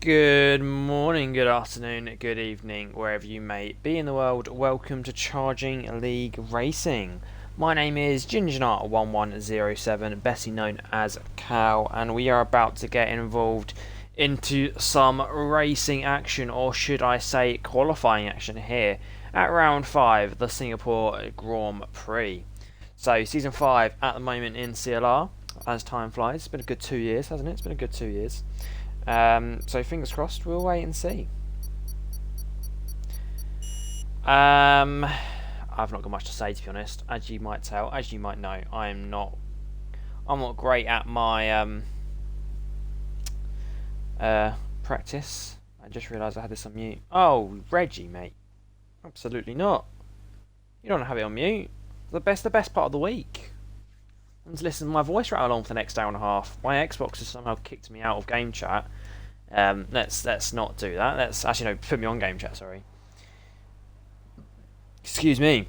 Good morning, good afternoon, good evening, wherever you may be in the world. Welcome to Charging League Racing. My name is Gingernar1107, better known as Cal, and we are about to get involved into some racing action, or should I say qualifying action here at round 5, the Singapore Grand Prix. So, season 5 at the moment in CLR, as time flies. It's been a good 2 years, hasn't it? It's been a good 2 years. So fingers crossed, we'll wait and see. I've not got much to say, to be honest. As you might tell, as you might know, I'm not great at my practice. I just realised I had this on mute. Oh, Reggie, mate, absolutely not. You don't have it on mute. The best part of the week. And to listen to my voice rattle on for the next hour and a half. My Xbox has somehow kicked me out of game chat. Let's not do that. Let's actually put me on game chat. Sorry. Excuse me.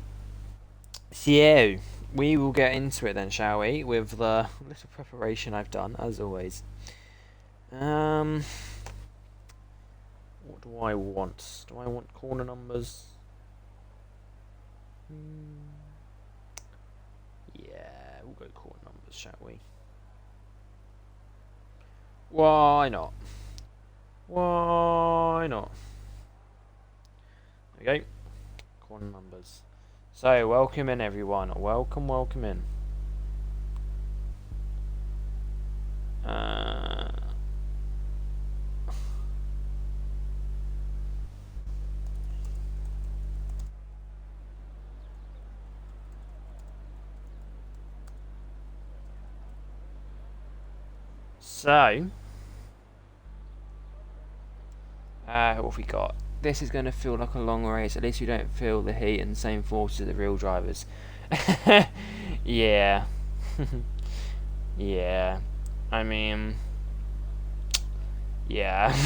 So we will get into it then, shall we? With the little preparation I've done, as always. What do I want? Do I want corner numbers? Yeah, we'll go corner numbers, shall we? Why not? Why not? There we go. Corner numbers. So, welcome in, everyone. Welcome in. So, what have we got? This is going to feel like a long race. At least we don't feel the heat and the same forces of the real drivers. Yeah. Yeah. I mean... Yeah.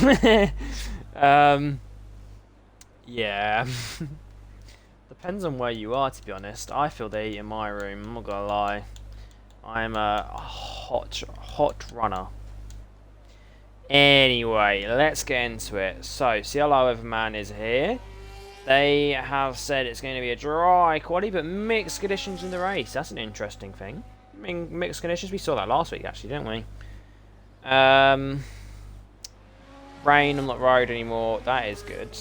Yeah. Depends on where you are, to be honest. I feel the heat in my room, I'm not gonna lie. I'm a hot runner. Anyway, let's get into it. So, CLR Overman is here. They have said it's going to be a dry quali, but mixed conditions in the race. That's an interesting thing. I mean, mixed conditions, we saw that last week, actually, didn't we? Rain, I'm not worried anymore. That is good.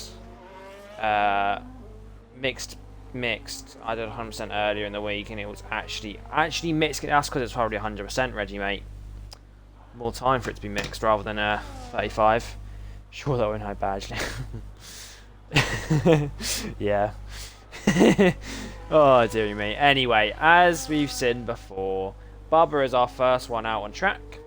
Mixed. I did 100% earlier in the week, and it was actually mixed. That's because it's probably 100%, Reggie, mate. More time for it to be mixed rather than 35. Sure, that won't hide badly. Yeah. Oh, dearie me. Anyway, as we've seen before, Bubba is our first one out on track.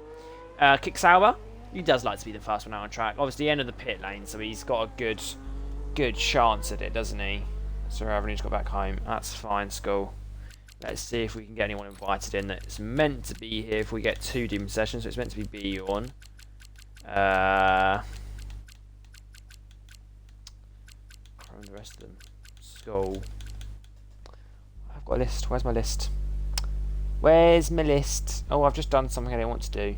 Kick Sauber, he does like to be the first one out on track. Obviously, end of the pit lane, so he's got a good chance at it, doesn't he? So I've just got back home. That's fine, school. Let's see if we can get anyone invited in that's meant to be here if we get 2 Doom sessions. So it's meant to be Bjorn. The rest of them. Skull. I've got a list. Where's my list? Where's my list? Oh, I've just done something I didn't want to do.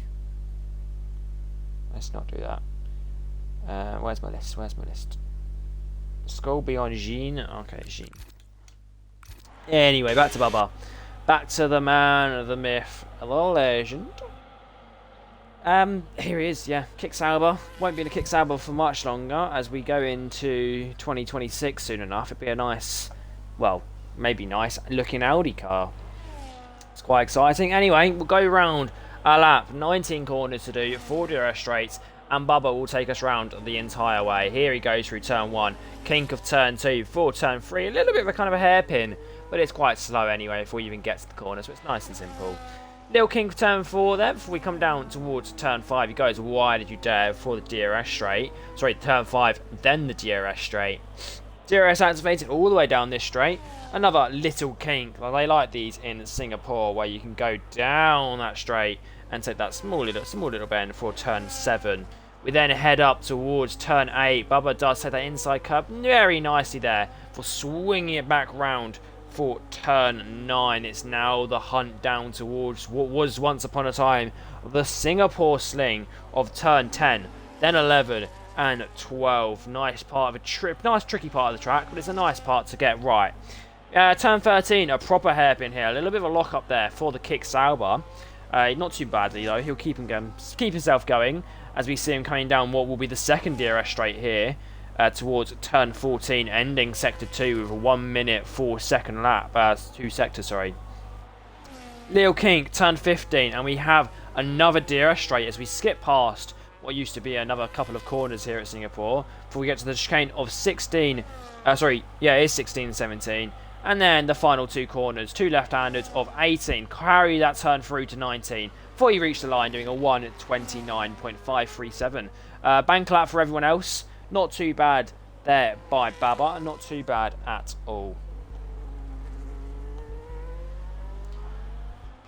Let's not do that. Where's my list? Skull beyond Jean. Okay, Jean. Anyway, back to Bubba. Back to the man, the myth, the legend. Here he is, yeah. Kick Sauber. Won't be in a Kick Sauber for much longer as we go into 2026 soon enough. It'd be a nice, well, maybe nice looking Audi car. It's quite exciting. Anyway, we'll go round a lap. 19 corners to do, 4 DRS straights, and Bubba will take us round the entire way. Here he goes through turn 1, kink of turn 2, for turn 3. A little bit of a kind of a hairpin, but it's quite slow anyway before you even get to the corner, so it's nice and simple. Little kink for turn 4 there. Before we come down towards turn 5, he goes, why did you dare, before the DRS straight. Sorry, turn 5, then the DRS straight. DRS activated all the way down this straight. Another little kink. Well, they like these in Singapore, where you can go down that straight and take that small little bend for turn 7. We then head up towards turn 8. Bubba does take that inside curve very nicely there for swinging it back round for turn 9. It's now the hunt down towards what was once upon a time the Singapore sling of turn 10, then 11, and 12. Nice part of a trip. Nice tricky part of the track, but it's a nice part to get right. Turn 13, a proper hairpin here. A little bit of a lock up there for the Kick Sauber. Not too badly though. He'll keep himself going as we see him coming down what will be the second DRS straight here towards turn 14, ending sector 2 with a 1 minute 4 second lap. 2 sectors, sorry. Leo Kink, turn 15, and we have another DRS straight as we skip past what used to be another couple of corners here at Singapore before we get to the chicane of 16. Sorry, yeah, it is 16 and 17. And then the final 2 corners, 2 left-handers of 18. Carry that turn through to 19 before you reach the line, doing a 1:29.537. Bank lap for everyone else. Not too bad there by Baba. Not too bad at all.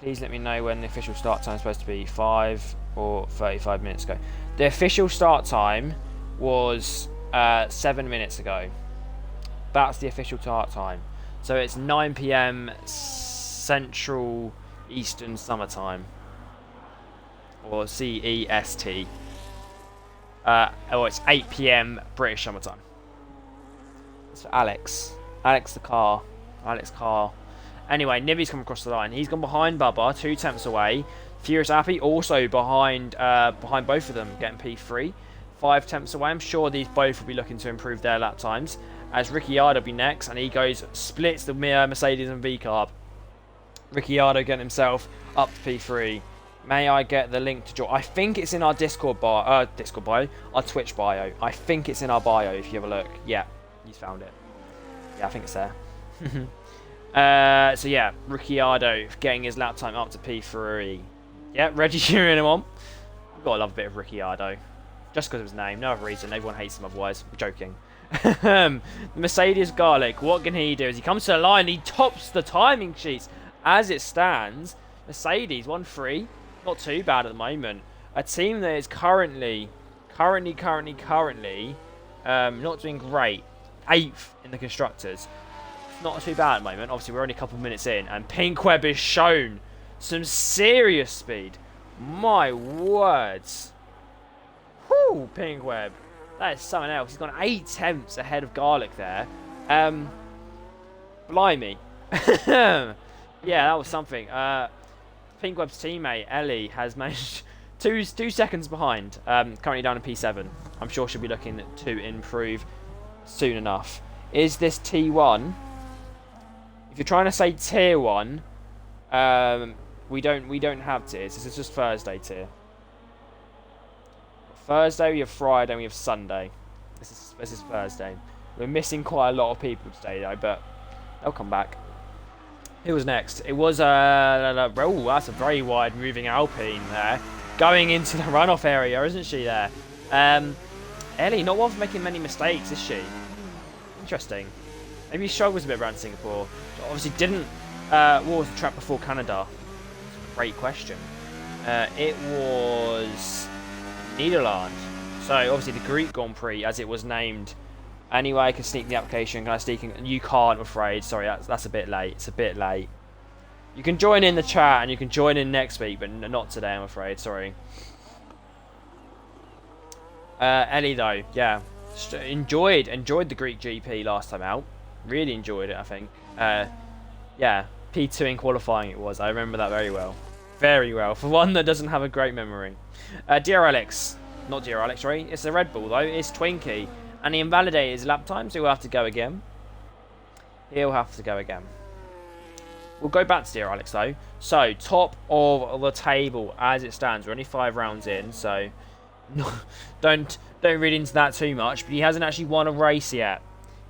Please let me know when the official start time is supposed to be, 5 or 35 minutes ago. The official start time was 7 minutes ago. That's the official start time. So it's 9 PM Central Eastern Summer Time. Or CEST. Or it's 8 PM British Summer Time. It's for Alex. Alex the car. Alex Carr. Anyway, Nivi's come across the line. He's gone behind Bubba, 2 tenths away. Furious Appy also behind both of them, getting P3. 5 tenths away. I'm sure these both will be looking to improve their lap times. As Ricciardo will be next, and he splits the Mercedes and V-Carb. Ricciardo getting himself up to P3. May I get the link to join? I think it's in our Discord bio, our Twitch bio. I think it's in our bio if you have a look. Yeah, you found it. Yeah, I think it's there. So yeah, Ricciardo getting his lap time up to P3. Yeah, Reggie cheering him on. I've got to love a bit of Ricciardo. Just because of his name, no other reason. Everyone hates him otherwise. I'm joking. Mercedes Garlic, what can he do? As he comes to the line, he tops the timing sheets. As it stands, Mercedes 1-3. Not too bad at the moment. A team that is currently not doing great. 8th in the constructors. Not too bad at the moment. Obviously, we're only a couple of minutes in, and Pink Web is shown some serious speed. My words. Whoo, Pink Web. That is something else. He's gone 8 tenths ahead of Garlic there. Blimey. Yeah, that was something. Pink Web's teammate, Ellie, has managed 2 seconds behind. Currently down in P7. I'm sure she'll be looking to improve soon enough. Is this T1? If you're trying to say tier 1, we don't have tiers. This is just Thursday tier. Thursday, we have Friday, and we have Sunday. This is Thursday. We're missing quite a lot of people today, though, but they'll come back. Who was next? It was oh, that's a very wide moving Alpine there, going into the runoff area, isn't she? There, Ellie, not one for making many mistakes, is she? Interesting. Maybe she struggles a bit around Singapore. She obviously didn't. What was the track before Canada? Great question. It was Nederland. So obviously the Greek Grand Prix, as it was named. Anyway, I can sneak the application. Can I sneak in? You can't, I'm afraid. Sorry, that's a bit late. It's a bit late. You can join in the chat and you can join in next week, but not today, I'm afraid. Sorry. Ellie, though, yeah, enjoyed the Greek GP last time out. Really enjoyed it, I think. Yeah, P2 in qualifying it was. I remember that very well. Very well. For one that doesn't have a great memory. Dear Alex. Not Dear Alex, sorry. It's the Red Bull, though. It's Twinkie. And he invalidated his lap time, so he'll have to go again. He'll have to go again. We'll go back to Dear Alex, though. So, top of the table as it stands. We're only 5 rounds in, so don't read into that too much. But he hasn't actually won a race yet.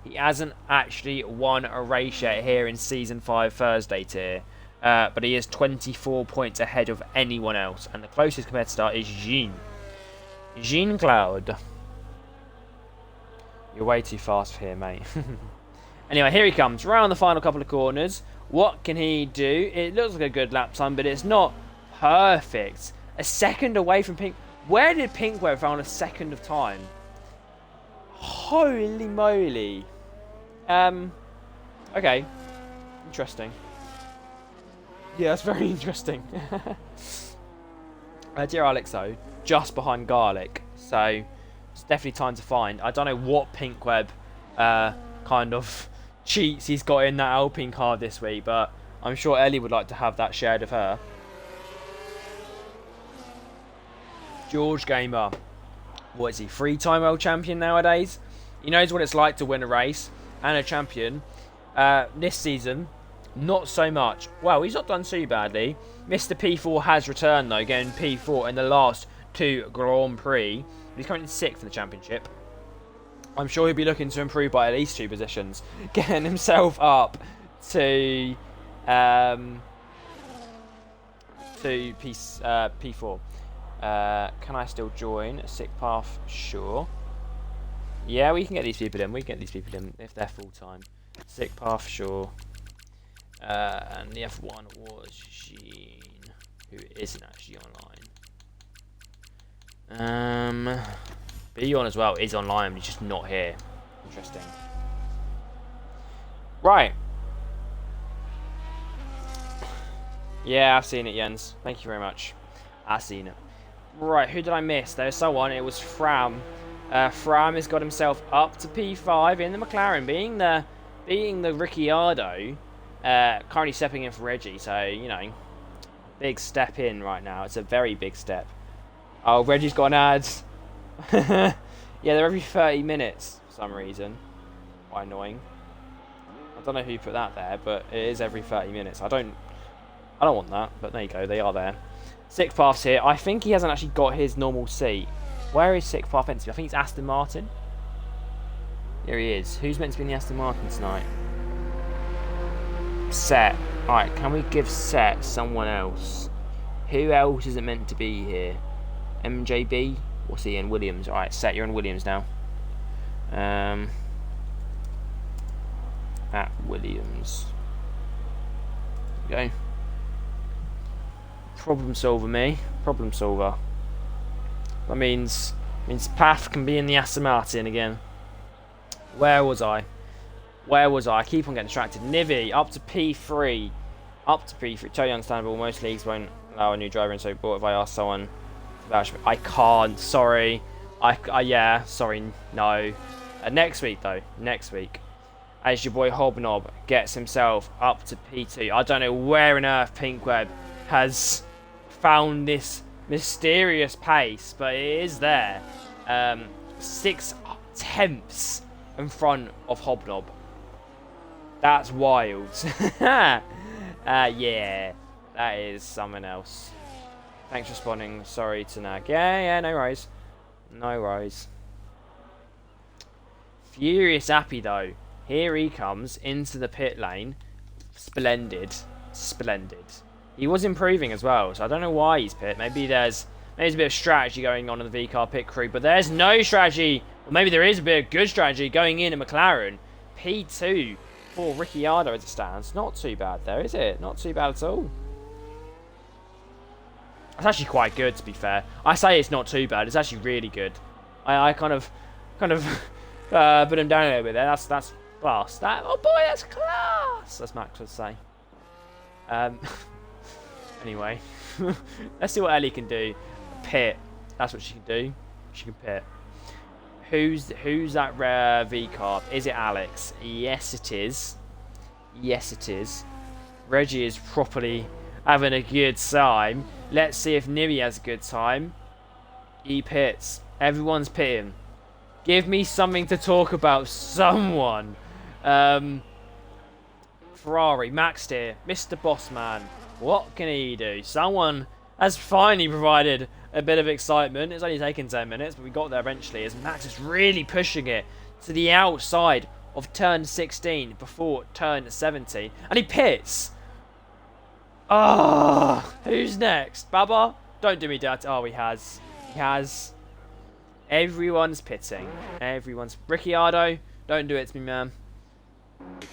He hasn't actually won a race yet here in Season 5 Thursday tier. But he is 24 points ahead of anyone else. And the closest competitor is Jean. Jean Cloud. You're way too fast for here, mate. Anyway, here he comes. Round the final couple of corners. What can he do? It looks like a good lap time, but it's not perfect. A second away from Pink. Where did Pinkweb found a second of time? Holy moly. Okay. Interesting. Yeah, that's very interesting. Dear Alex, though, just behind Garlic. So It's definitely time to find. I don't know what Pinkweb kind of cheats he's got in that Alpine car this week, but I'm sure Ellie would like to have that shared with her. George Gamer. What is he? 3-time world champion nowadays? He knows what it's like to win a race and a champion. This season, not so much. Well, he's not done too badly. Mr. P4 has returned though, getting P4 in the last 2 Grand Prix. He's currently 6th in the championship. I'm sure he'll be looking to improve by at least 2 positions, getting himself up to P4. Can I still join? Sick Path? Sure. Yeah, we can get these people in. We can get these people in if they're full time. Sick Path? Sure. And the F1 was Sheen, who isn't actually online. Beyond as well is online, but he's just not here. Interesting. Right. Yeah, I've seen it, Jens. Thank you very much. I've seen it. Right, who did I miss? There's someone. It was Fram. Fram has got himself up to P5 in the McLaren, being the Ricciardo. Currently stepping in for Reggie, so you know, big step in right now. It's a very big step. Oh, Reggie's got an ad. Yeah, they're every 30 minutes for some reason. Quite annoying. I don't know who put that there, but it is every 30 minutes. I don't want that, but there you go. They are there. Sick Path's here. I think he hasn't actually got his normal seat. Where is Sick Path meant to be? I think it's Aston Martin. Here he is. Who's meant to be in the Aston Martin tonight? Set. Alright, can we give Set someone else? Who else is it meant to be here? MJB? What's he in? Williams. Alright, Set, you're in Williams now. At Williams. There you go. Problem solver, me. Problem solver. That means Path can be in the Aston Martin again. Where was I? I keep on getting distracted. Nivy, up to P3. Up to P3. Totally understandable. Most leagues won't allow a new driver in, so what if I ask someone about... I can't. Sorry. Yeah. Sorry. No. Next week, though. Next week. As your boy Hobnob gets himself up to P2. I don't know where on earth Pinkweb has found this mysterious pace, but it is there. 6 tenths in front of Hobnob. That's wild. Yeah, that is something else. Thanks for responding. Sorry to nag. Yeah, no worries. No worries. Furious Appy though. Here he comes into the pit lane. Splendid. He was improving as well, so I don't know why he's pit. Maybe there's a bit of strategy going on in the V-Car pit crew, but there's no strategy. Or maybe there is a bit of good strategy going in McLaren. P2 for Ricciardo as it stands. Not too bad there, is it? Not too bad at all. It's actually quite good, to be fair. I say it's not too bad. It's actually really good. I kind of put him down a little bit there. That's class. Oh boy, that's class, as Max would say. Anyway, let's see what Ellie can do. Pit. That's what she can do. She can pit. Who's that rare V-Carb? Is it Alex? Yes, it is. Yes, it is. Reggie is properly having a good time. Let's see if Nibby has a good time. He pits. Everyone's pitting. Give me something to talk about. Someone. Ferrari. Max here. Mr. Bossman. What can he do? Someone has finally provided a bit of excitement. It's only taken 10 minutes, but we got there eventually as Max is really pushing it to the outside of turn 16 before turn 17. And he pits. Ah, who's next? Baba? Don't do me dirty. Oh, he has. He has. Everyone's pitting. Everyone's... Ricciardo, don't do it to me, man.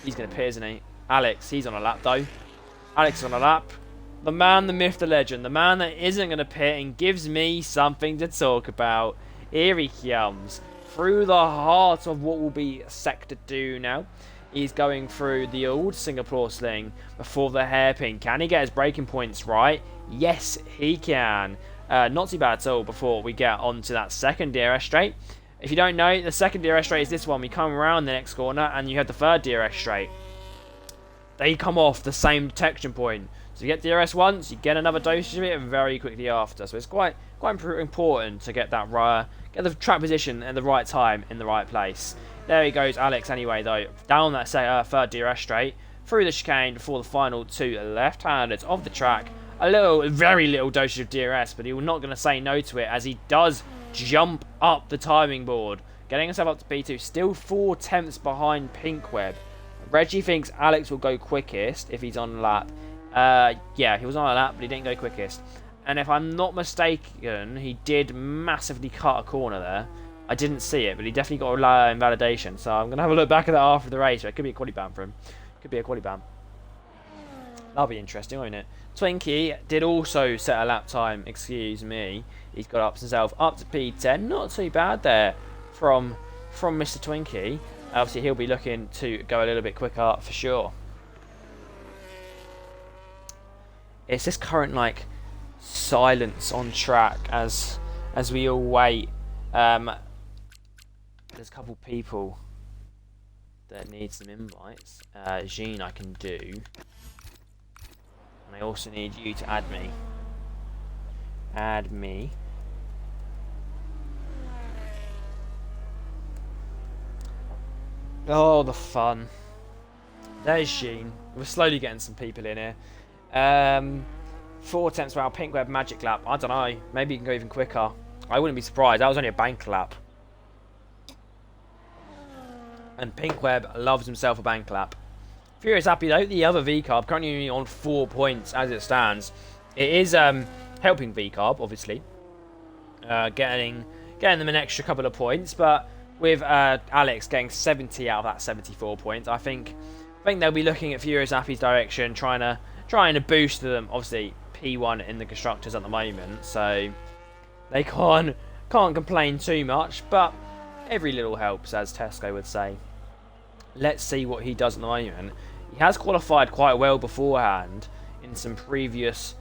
He's going to pit, isn't he? Alex, he's on a lap, though. Alex is on a lap. The man, the myth, the legend. The man that isn't going to pit and gives me something to talk about. Here he comes. Through the heart of what will be Sector 2 now. He's going through the old Singapore sling before the hairpin. Can he get his braking points right? Yes, he can. Not too bad at all before we get onto that second DRS straight. If you don't know, the second DRS straight is this one. We come around the next corner and you have the third DRS straight. They come off the same detection point. So you get DRS once, you get another dosage of it very quickly after. So it's quite important to get that get the track position at the right time in the right place. There he goes, Alex anyway though. Down that third DRS straight, through the chicane before the final two left-handers of the track. Very little dosage of DRS, but he was not going to say no to it as he does jump up the timing board, getting himself up to P2, still 4 tenths behind Pinkweb. Reggie thinks Alex will go quickest if he's on a lap. Yeah, he was on a lap, but he didn't go quickest. And if I'm not mistaken, he did massively cut a corner there. I didn't see it, but he definitely got a invalidation. So I'm going to have a look back at that after the race. It could be a quali ban for him. Could be a quali ban. That'll be interesting, won't it? Twinkie did also set a lap time, excuse me. He's got up himself up to P10. Not too bad there from Mr. Twinkie. Obviously, he'll be looking to go a little bit quicker for sure. It's this current like silence on track as we all wait. There's a couple people that need some invites. Jean, I can do. And I also need you to add me. Add me. Oh, the fun. There's Jean. We're slowly getting some people in here. 4 tenths per hour, Pinkweb magic lap. I don't know. Maybe you can go even quicker. I wouldn't be surprised. That was only a bank lap. And Pinkweb loves himself a bank lap. Furious happy though. The other V-Carb currently only on 4 points as it stands. It is helping V-Carb, obviously. Getting them an extra couple of points, but with Alex getting 70 out of that 74 points, I think they'll be looking at Furious Happy's direction, trying to boost them. Obviously, P1 in the constructors at the moment, so they can't complain too much. But every little helps, as Tesco would say. Let's see what he does at the moment. He has qualified quite well beforehand in some previous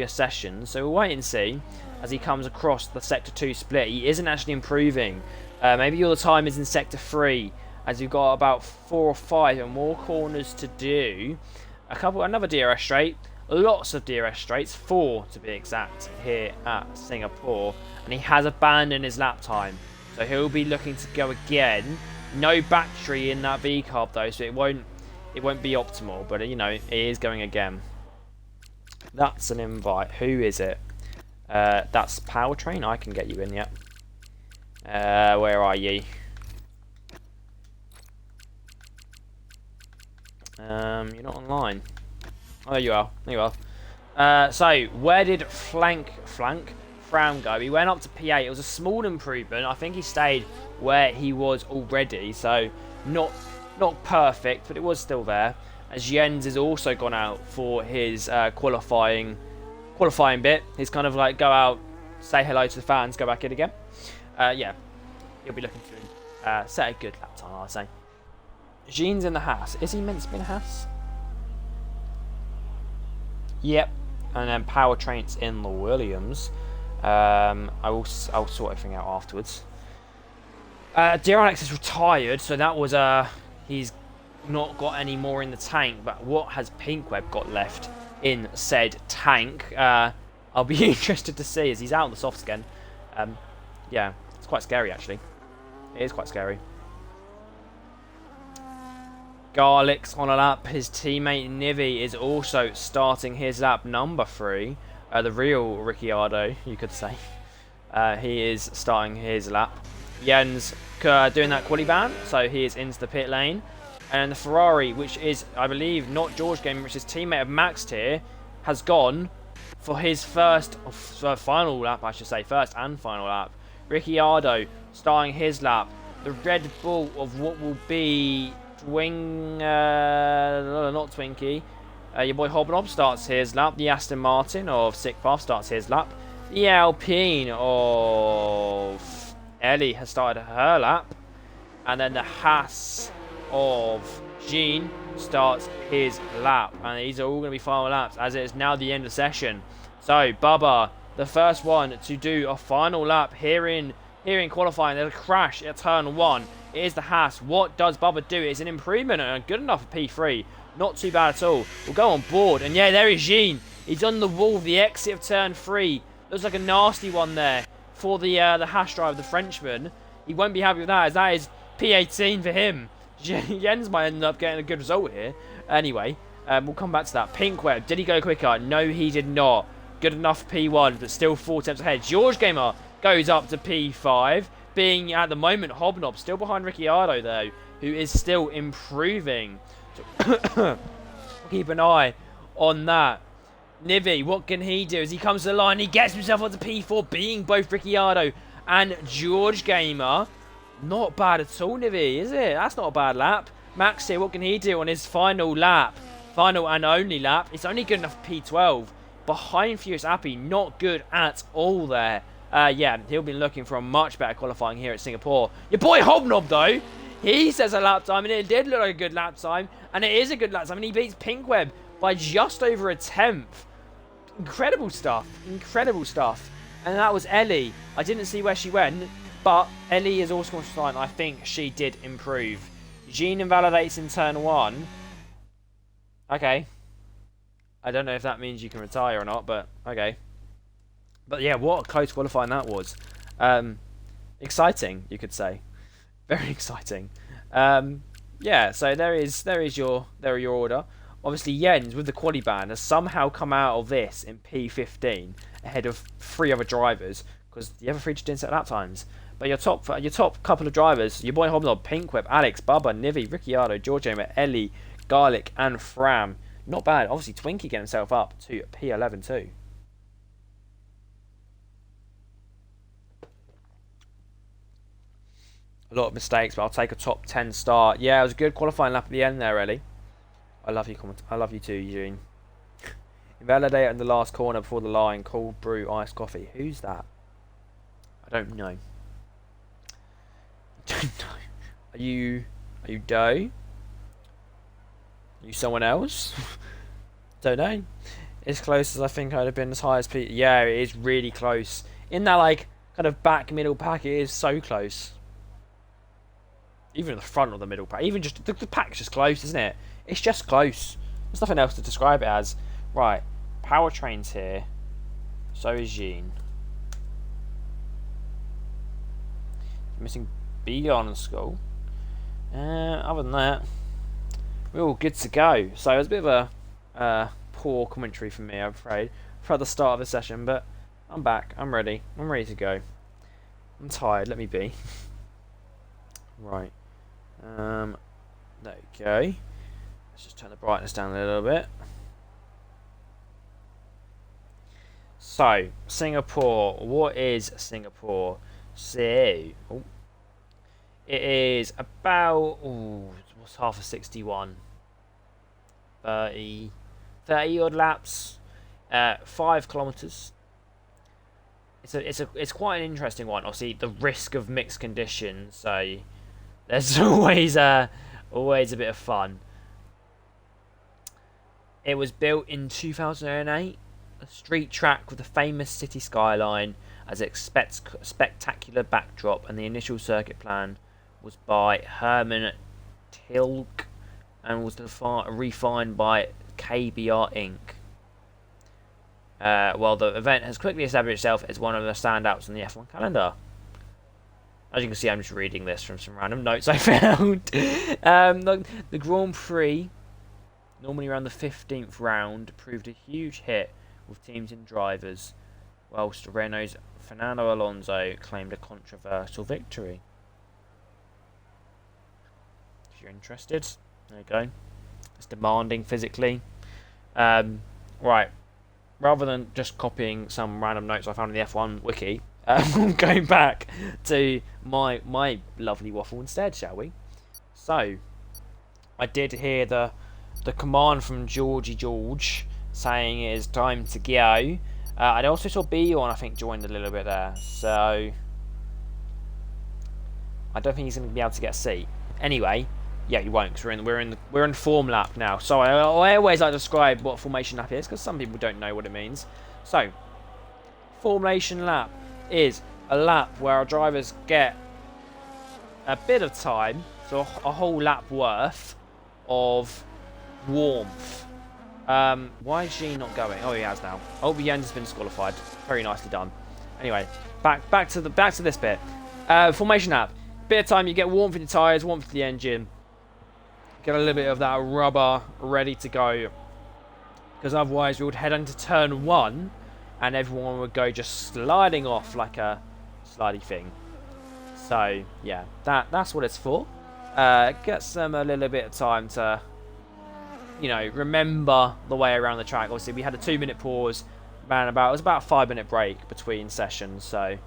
sessions, so we'll wait and see as he comes across the Sector 2 split. He isn't actually improving. Maybe all the time is in Sector 3, as you've got about 4 or 5 more corners to do. Another DRS straight. Lots of DRS straights, 4 to be exact, here at Singapore. And he has abandoned his lap time, so he'll be looking to go again. No battery in that V-Carb though, so it won't be optimal, but you know, it is going again. That's an invite. Who is it? That's Powertrain. I can get you in, yep. Where are you? You're not online. Oh, there you are. There you are. So, where did Fram go? He went up to P8. It was a small improvement. I think he stayed where he was already, so not perfect, but it was still there. As Jens has also gone out for his qualifying bit. He's kind of like go out, say hello to the fans, go back in again. Yeah, he'll be looking to set a good lap time, I'll say. Jean's in the Haas. Is he meant to be in a Haas? Yep. And then Powertrain's in the Williams. I'll sort everything out afterwards. Dear Alex is retired, so that was he's not got any more in the tank. But what has Pinkweb got left in said tank? I'll be interested to see as he's out on the softs again. Yeah, it's quite scary actually. It is quite scary. Garlic's on a lap. His teammate Nivi is also starting his lap number 3. The real Ricciardo, you could say. He is starting his lap. Jens doing that quali ban, so he is into the pit lane. And the Ferrari, which is, I believe, not George Gaming, which is teammate of Max here, has gone for his final lap, I should say. First and final lap. Ricciardo starting his lap. The Red Bull of what will be not Twinkie. Your boy Hobnob starts his lap. The Aston Martin of Sickpath starts his lap. The Alpine of Ellie has started her lap. And then the Haas of Jean starts his lap. And these are all going to be final laps as it is now the end of the session. So, Bubba, the first one to do a final lap here in Here in qualifying, there's a crash at turn 1. It is the Haas. What does Bubba do? It's an improvement and good enough for P3. Not too bad at all. We'll go on board. And yeah, there is Jean. He's on the wall, the exit of turn 3. Looks like a nasty one there for the Haas driver, the Frenchman. He won't be happy with that, as that is P18 for him. Jens might end up getting a good result here. Anyway, we'll come back to that. Pinkweb, did he go quicker? No, he did not. Good enough for P1, but still 4 attempts ahead. George Gamer goes up to P5, being at the moment Hobnob, still behind Ricciardo though, who is still improving. So keep an eye on that. Nivi, what can he do as he comes to the line? He gets himself onto P4, being both Ricciardo and George Gamer. Not bad at all, Nivi, is it? That's not a bad lap. Max here, what can he do on his final lap? Final and only lap. It's only good enough for P12. Behind Furious Appy, not good at all there. Yeah, he'll be looking for a much better qualifying here at Singapore. Your boy Hobnob, though, he says a lap time, and it did look like a good lap time, and it is a good lap time, and he beats Pinkweb by just over a tenth. Incredible stuff. Incredible stuff. And that was Ellie. I didn't see where she went, but Ellie is also fine. I think she did improve. Jean invalidates in turn 1. Okay. I don't know if that means you can retire or not, but okay. But yeah, what a close qualifying that was. Exciting, you could say. Very exciting. Yeah, so there is your order. Obviously, Jens with the quali ban has somehow come out of this in P15 ahead of 3 other drivers because the other 3 just didn't set lap times. But your top couple of drivers, your boy Hobnob, Pinkweb, Alex, Bubba, Nivi, Ricciardo, George Gamer, Ellie, Garlic, and Fram. Not bad. Obviously, Twinkie getting himself up to P11 too. A lot of mistakes, but I'll take a top 10 start. Yeah, it was a good qualifying lap at the end there, Ellie. I love you, I love you too, Eugene. Invalidate in the last corner before the line. Cold brew iced coffee. Who's that? I don't know. I don't know. Are you Doe? Are you someone else? Don't know. As close as I think I'd have been, as high as P. Yeah, it is really close. In that like kind of back middle pack, it is so close. Even the front of the middle pack, even just the pack's just close, isn't it? It's just close. There's nothing else to describe it as. Right, powertrain's here. So is Jean. Missing Beyond and Skull. Other than that, we're all good to go. So it was a bit of a poor commentary from me, I'm afraid, for the start of the session. But I'm back. I'm ready. I'm ready to go. I'm tired. Let me be. Right. There we go. Let's just turn the brightness down a little bit. So, Singapore. What is Singapore? So, oh, it is about, what's half of 61? 30 odd laps. 5 kilometers. It's quite an interesting one. Obviously, the risk of mixed conditions. So, there's always a bit of fun. It was built in 2008, a street track with a famous city skyline as its spectacular backdrop, and the initial circuit plan was by Herman Tilke and was refined by KBR Inc. While the event has quickly established itself as one of the standouts on the F1 calendar. As you can see, I'm just reading this from some random notes I found. The Grand Prix, normally around the 15th round, proved a huge hit with teams and drivers, whilst Renault's Fernando Alonso claimed a controversial victory. If you're interested, there you go. It's demanding physically. Right, rather than just copying some random notes I found in the F1 wiki, going back to my lovely waffle instead, shall we? So, I did hear the command from Georgie George saying it is time to go. I also saw Bjorn, I think, joined a little bit there. So, I don't think he's going to be able to get a seat. Anyway, yeah, he won't, because we're in form lap now. So I always like to describe what formation lap is, because some people don't know what it means. So, formation lap is a lap where our drivers get a bit of time, so a whole lap worth of warmth. Why is Jean not going? Oh, he has now. Oh, Jens has been disqualified. Very nicely done. Anyway, back to this bit. Formation lap. Bit of time, you get warmth in the tyres, warmth in the engine. Get a little bit of that rubber ready to go. Because otherwise we would head into turn 1 and everyone would go just sliding off like a slidey thing. So, yeah, that's what it's for. Gets them a little bit of time to, you know, remember the way around the track. Obviously, we had a 2-minute pause. It was about a 5-minute break between sessions. So,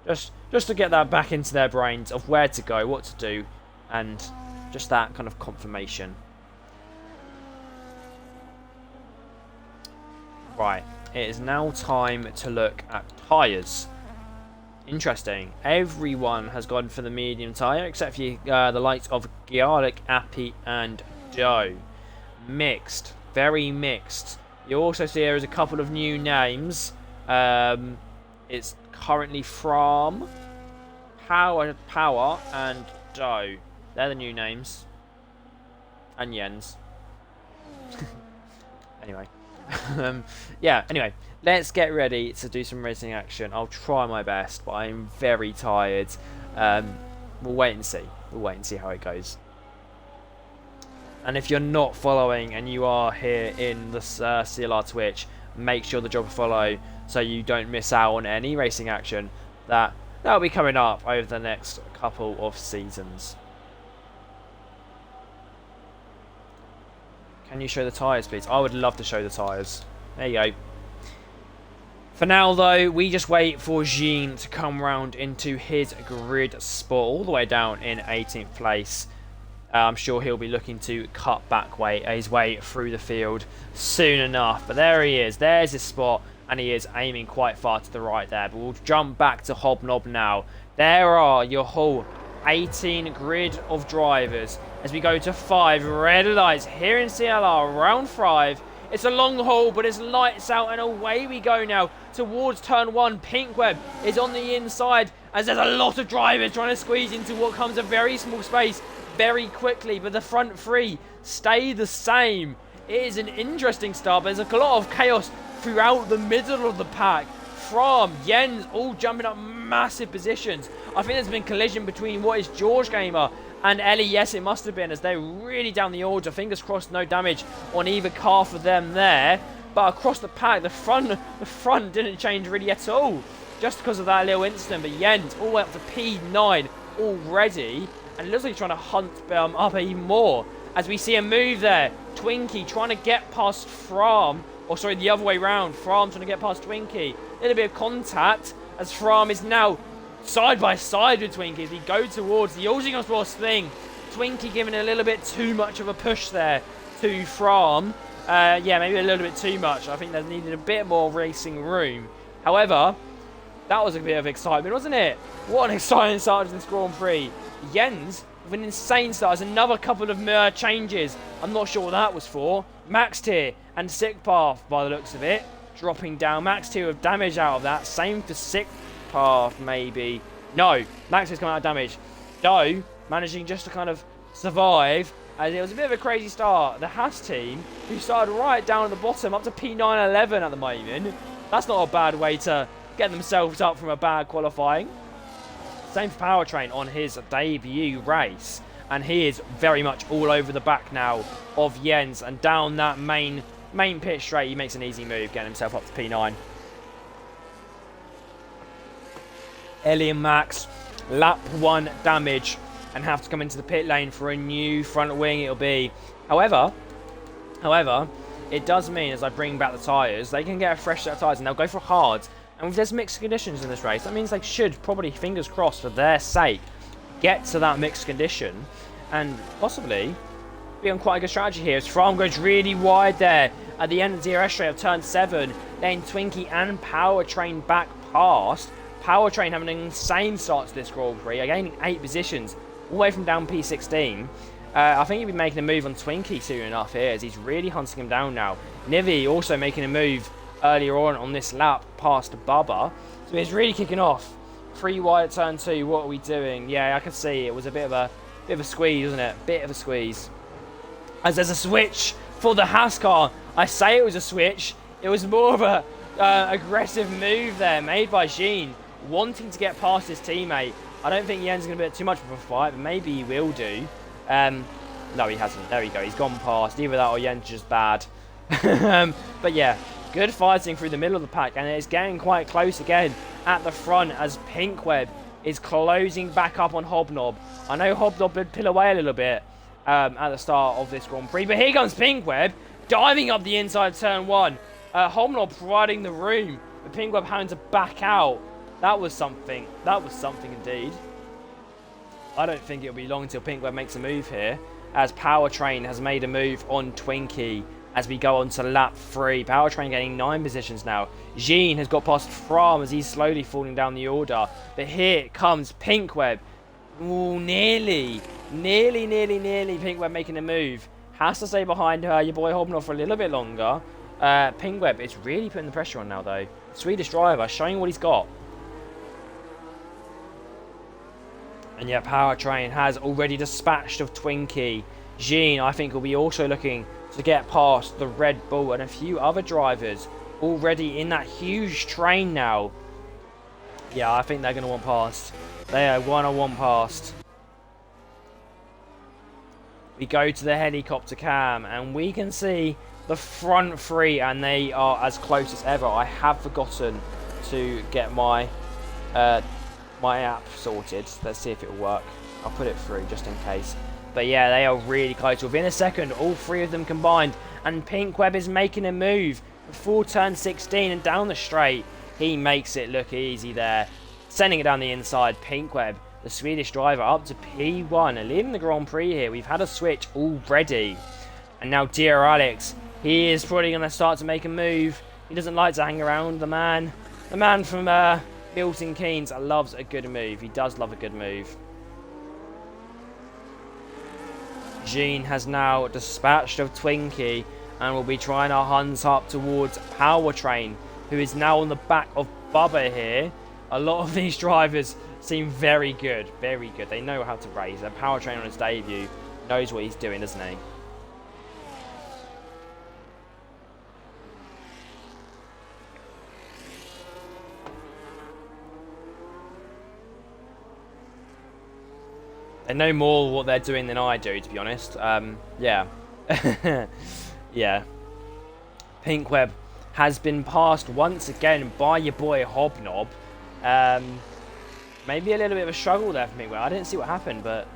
just to get that back into their brains of where to go, what to do, and just that kind of confirmation. Right, it is now time to look at tyres. Interesting. Everyone has gone for the medium tyre, except for the likes of Garlic, Appy, and Doe. Mixed. Very mixed. You also see there is a couple of new names. It's currently from Power, and Doe. They're the new names. And Jens. Anyway. Yeah, anyway. Let's get ready to do some racing action. I'll try my best, but I'm very tired. We'll wait and see. We'll wait and see how it goes. And if you're not following and you are here in the CLR Twitch, make sure to drop a follow so you don't miss out on any racing action that'll be coming up over the next couple of seasons. Can you show the tyres, please? I would love to show the tyres. There you go. For now, though, we just wait for Jean to come round into his grid spot all the way down in 18th place. I'm sure he'll be looking to cut back his way through the field soon enough. But there he is. There's his spot, and he is aiming quite far to the right there. But we'll jump back to Hobnob now. There are your whole 18 grid of drivers as we go to 5 red lights here in CLR, round 5. It's a long haul, but it's lights out, and away we go now towards turn 1. Pinkweb is on the inside, as there's a lot of drivers trying to squeeze into what comes a very small space very quickly, but the front 3 stay the same. It is an interesting start, but there's a lot of chaos throughout the middle of the pack. From Jens all jumping up massive positions. I think there's been collision between what is George Gamer and Ellie. Yes, it must have been, as they're really down the order. Fingers crossed, no damage on either car for them there. But across the pack, the front didn't change really at all, just because of that little incident. But Jens all the way up to P9 already, and it looks like he's trying to hunt up even more. As we see a move there, Twinkie trying to get past Fram, or sorry, the other way round. Fram trying to get past Twinkie. A little bit of contact, as Fram is now side by side with Twinkie as we go towards the Aussie Sports thing. Twinkie giving a little bit too much of a push there to Fram. Yeah, maybe a little bit too much. I think they needed a bit more racing room. However, that was a bit of excitement, wasn't it? What an exciting start to this Grand Prix. Jens with an insane start. There's another couple of changes. I'm not sure what that was for. Max Tier and Sick Path, by the looks of it, dropping down. Max Tier with damage out of that. Same for Sick Path, maybe. No, Max Tier's coming out of damage. Doe managing just to kind of survive, as it was a bit of a crazy start. The Haas team, who started right down at the bottom, up to P911 at the moment. That's not a bad way to get themselves up from a bad qualifying. Same for Powertrain on his debut race. And he is very much all over the back now of Jens. And down that main pit straight, he makes an easy move, getting himself up to P9. Ellie and Max, lap 1 damage, and have to come into the pit lane for a new front wing it'll be. However, it does mean as I bring back the tyres, they can get a fresh set of tyres and they'll go for hards. And if there's mixed conditions in this race, that means they should probably, fingers crossed for their sake, get to that mixed condition and possibly be on quite a good strategy here. As Fram goes really wide there at the end of the DRS straight of turn 7, then Twinkie and Powertrain back past. Powertrain having an insane start to this Grand Prix, gaining 8 positions all the way from down P16. I think he'll be making a move on Twinkie soon enough here, as he's really hunting him down now. Nivi also making a move earlier on this lap past Bubba. So he's really kicking off 3 wide at turn 2. What are we doing? Yeah, I can see it was a bit of a squeeze, wasn't it? Bit of a squeeze. As there's a switch for the Haas car. I say it was a switch. It was more of a aggressive move there made by Jean, wanting to get past his teammate. I don't think Yen's going to be too much of a fight, but maybe he will do. No, he hasn't. There we go. He's gone past. Either that or Yen's just bad. But yeah, good fighting through the middle of the pack, and it's getting quite close again at the front as Pinkweb is closing back up on Hobnob. I know Hobnob did pull away a little bit at the start of this Grand Prix, but here comes Pinkweb diving up the inside turn 1. Hobnob providing the room, but Pinkweb having to back out. That was something. That was something indeed. I don't think it'll be long until Pinkweb makes a move here, as Powertrain has made a move on Twinkie as we go on to lap 3. Powertrain getting 9 positions now. Jean has got past Fram as he's slowly falling down the order. But here comes Pinkweb. Ooh, nearly Pinkweb making a move. Has to stay behind your boy Hobnob for a little bit longer. Pinkweb is really putting the pressure on now, though. Swedish driver showing what he's got. And yet Powertrain has already dispatched of Twinkie. Jean, I think, will be also looking to get past the Red Bull and a few other drivers already in that huge train now. Yeah, I think they're going to want past. They are going to want past. We go to the helicopter cam and we can see the front 3 and they are as close as ever. I have forgotten to get my my app sorted. Let's see if it will work. I'll put it through just in case. But yeah, they are really close. Within a second, all 3 of them combined. And Pinkweb is making a move before turn 16 and down the straight. He makes it look easy there. Sending it down the inside. Pinkweb, the Swedish driver, up to P1 and leading the Grand Prix here. We've had a switch already. And now dear Alex, he is probably going to start to make a move. He doesn't like to hang around. The man from Milton Keynes loves a good move. He does love a good move. Jean has now dispatched of Twinkie and will be trying to hunt up towards Powertrain, who is now on the back of Bubba here. A lot of these drivers seem very good, very good. They know how to race. And Powertrain on his debut knows what he's doing, doesn't he? They know more what they're doing than I do, to be honest. Yeah. Yeah. Pinkweb has been passed once again by your boy Hobnob. Maybe a little bit of a struggle there for Pinkweb. I didn't see what happened, but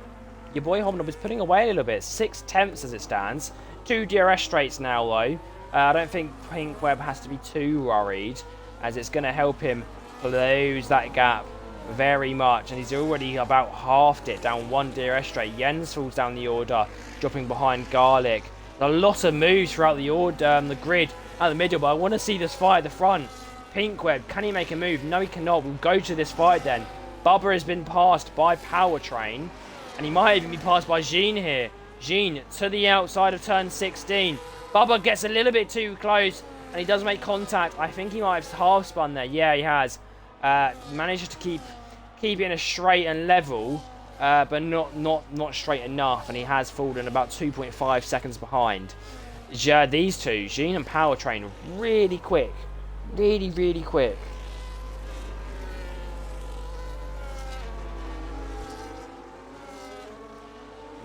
your boy Hobnob is putting away a little bit. 6/10 as it stands. 2 DRS straights now, though. I don't think Pinkweb has to be too worried, as it's going to help him close that gap very much, and he's already about halved it, down 1 DRS straight. Jens falls down the order, dropping behind Garlic. A lot of moves throughout the order, the grid at the middle, but I want to see this fight at the front. Pinkweb, can he make a move? No, he cannot. We'll go to this fight then. Bubba has been passed by Powertrain, and he might even be passed by Jean here. Jean to the outside of turn 16. Bubba gets a little bit too close, and he does make contact. I think he might have half spun there. Yeah, he has. Manages to keep it in a straight and level, but not straight enough, and he has fallen about 2.5 seconds behind. These two, Jean and Powertrain, really quick, really quick.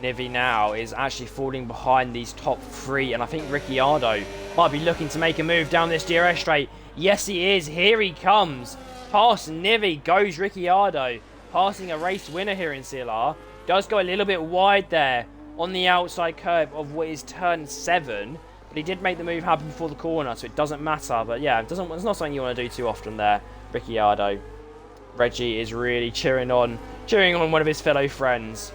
Nivi now is actually falling behind these top 3, and I think Ricciardo might be looking to make a move down this DRS straight. Yes, he is. Here he comes. Past Nivi goes Ricciardo, passing a race winner here in CLR. Does go a little bit wide there on the outside curve of what is turn 7, but he did make the move happen before the corner, so it doesn't matter. But yeah, it's not something you want to do too often there, Ricciardo. Reggie is really cheering on one of his fellow friends.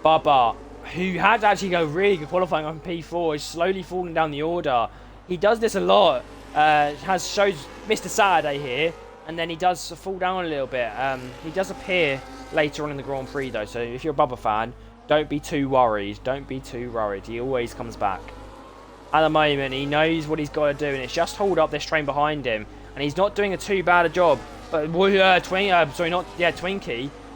Bubba, who had actually go really good qualifying on P4, is slowly falling down the order. He does this a lot. Shows Mr. Saturday here, and then he does fall down a little bit. He does appear later on in the Grand Prix though, so if you're a Bubba fan, don't be too worried. Don't be too worried. He always comes back. At the moment, he knows what he's got to do, and it's just hold up this train behind him. and he's not doing a too bad a job. But Twinkie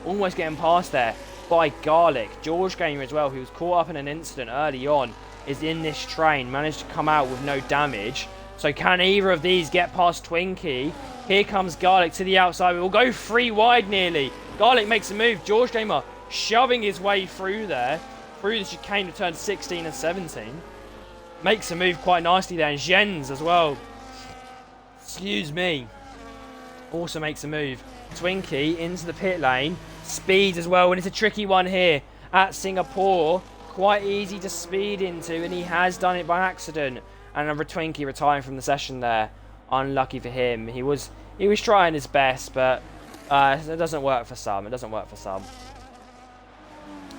almost getting past there by Garlic. George Gamer as well, who was caught up in an incident early on, is in this train, managed to come out with no damage. So can either of these get past Twinkie? Here comes Garlic to the outside. We'll go 3 wide nearly. Garlic makes a move. George Gamer shoving his way through there, through the chicane to turn 16 and 17. Makes a move quite nicely there. And Jens as well. Excuse me. Also makes a move. Twinkie into the pit lane. Speeds as well. And it's a tricky one here at Singapore. Quite easy to speed into. And he has done it by accident. And another Twinkie retiring from the session there. Unlucky for him. He was trying his best. But it doesn't work for some. It doesn't work for some.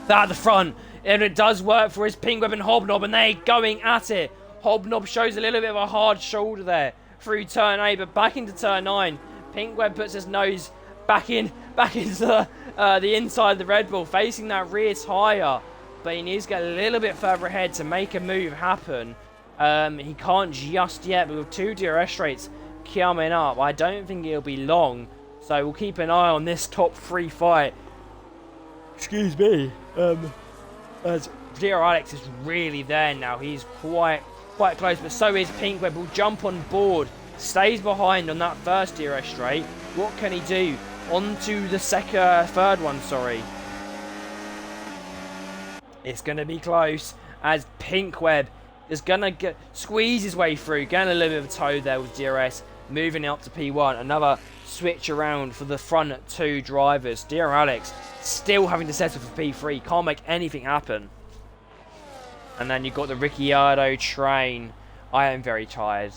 That at the front. And it does work for his Pink Web and Hobnob. And they're going at it. Hobnob shows a little bit of a hard shoulder there. Through turn 8. But back into turn 9. Pink Web puts his nose back into the inside of the Red Bull, facing that rear tyre. But he needs to get a little bit further ahead to make a move happen. He can't just yet, but with 2 DRS straights coming up, I don't think it'll be long. So we'll keep an eye on this top 3 fight. Excuse me. As DR Alex is really there now. He's quite close, but so is Pink Web. Will jump on board. Stays behind on that first DRS straight. What can he do? On to the third one, sorry. It's going to be close as Pink Web is going to squeeze his way through. Getting a little bit of a toe there with DRS. Moving up to P1. Another switch around for the front 2 drivers. DR Alex still having to settle for P3. Can't make anything happen. And then you've got the Ricciardo train. I am very tired,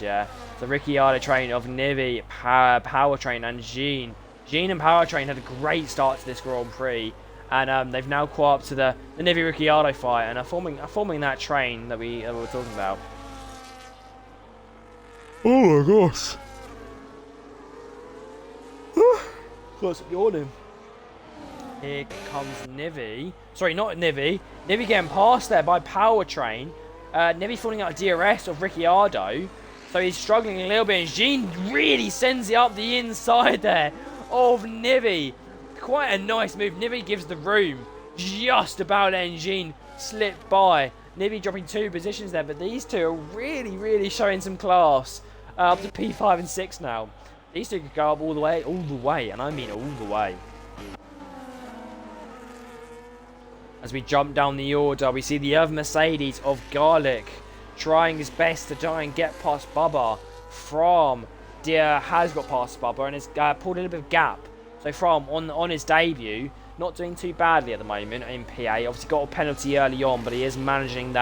yeah. The Ricciardo train of Nivi, Powertrain and Jean. Jean and Powertrain had a great start to this Grand Prix. And they've now caught up to the Nivi Ricciardo fight and are forming that train that we were talking about. Oh my gosh. Got some yawning. Here comes Nivi. Sorry, not Nivi. Nivi getting past there by Powertrain. Nivi falling out of DRS of Ricciardo. So he's struggling a little bit. And Jean really sends it up the inside there of Nivi. Quite a nice move. Nivi gives the room. Just about letting Jean slip by. Nivi dropping 2 positions there. But these two are really showing some class. Up to P5 and 6 now. These two could go up all the way. And I mean all the way. As we jump down the order, we see the other Mercedes of Garlic trying his best to try and get past Bubba. From has got past Bubba and has pulled a little bit of gap. So From on his debut, not doing too badly at the moment in P8. Obviously got a penalty early on, but he is managing